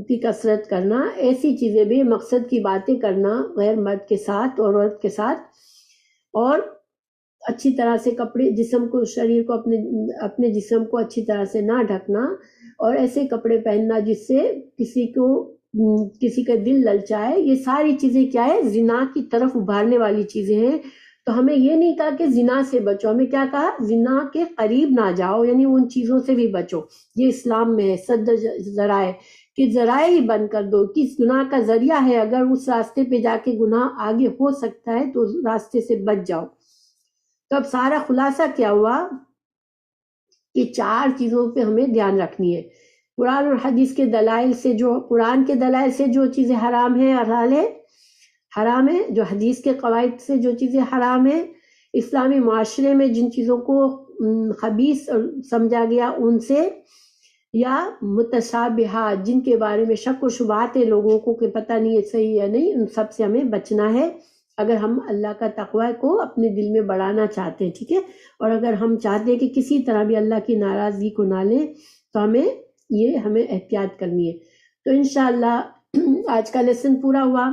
[SPEAKER 1] کی کثرت کرنا، ایسی چیزیں بھی، مقصد کی باتیں کرنا غیر مرد کے ساتھ اور عورت کے ساتھ، اور اچھی طرح سے کپڑے جسم کو، شریر کو، اپنے جسم کو اچھی طرح سے نہ ڈھکنا، اور ایسے کپڑے پہننا جس سے کسی کا دل للچائے، یہ ساری چیزیں کیا ہے؟ زنا کی طرف ابھارنے والی چیزیں ہیں۔ تو ہمیں یہ نہیں کہا کہ زنا سے بچو، ہمیں کیا کہا؟ زنا کے قریب نہ جاؤ، یعنی ان چیزوں سے بھی بچو، یہ اسلام میں ہے۔ سد ذرائع کہ ذرائع ہی بند کر دو، کس گناہ کا ذریعہ ہے، اگر اس راستے پہ جا کے گناہ آگے ہو سکتا ہے تو اس راستے سے بچ جاؤ۔ تو اب سارا خلاصہ کیا ہوا کہ 4 چیزوں پہ ہمیں دھیان رکھنی ہے، قرآن اور حدیث کے دلائل سے، جو قرآن کے دلائل سے جو چیزیں حرام ہیں حرام ہے، جو حدیث کے قواعد سے جو چیزیں حرام ہیں، اسلامی معاشرے میں جن چیزوں کو خبیث سمجھا گیا ان سے، یا متشابہات جن کے بارے میں شک و شبہات ہے لوگوں کو کہ پتہ نہیں ہے صحیح یا نہیں، ان سب سے ہمیں بچنا ہے اگر ہم اللہ کا تقوی کو اپنے دل میں بڑھانا چاہتے ہیں، ٹھیک ہے؟ اور اگر ہم چاہتے ہیں کہ کسی طرح بھی اللہ کی ناراضگی کو نہ لیں تو ہمیں احتیاط کرنی ہے۔ تو انشاءاللہ آج کا لیسن پورا ہوا۔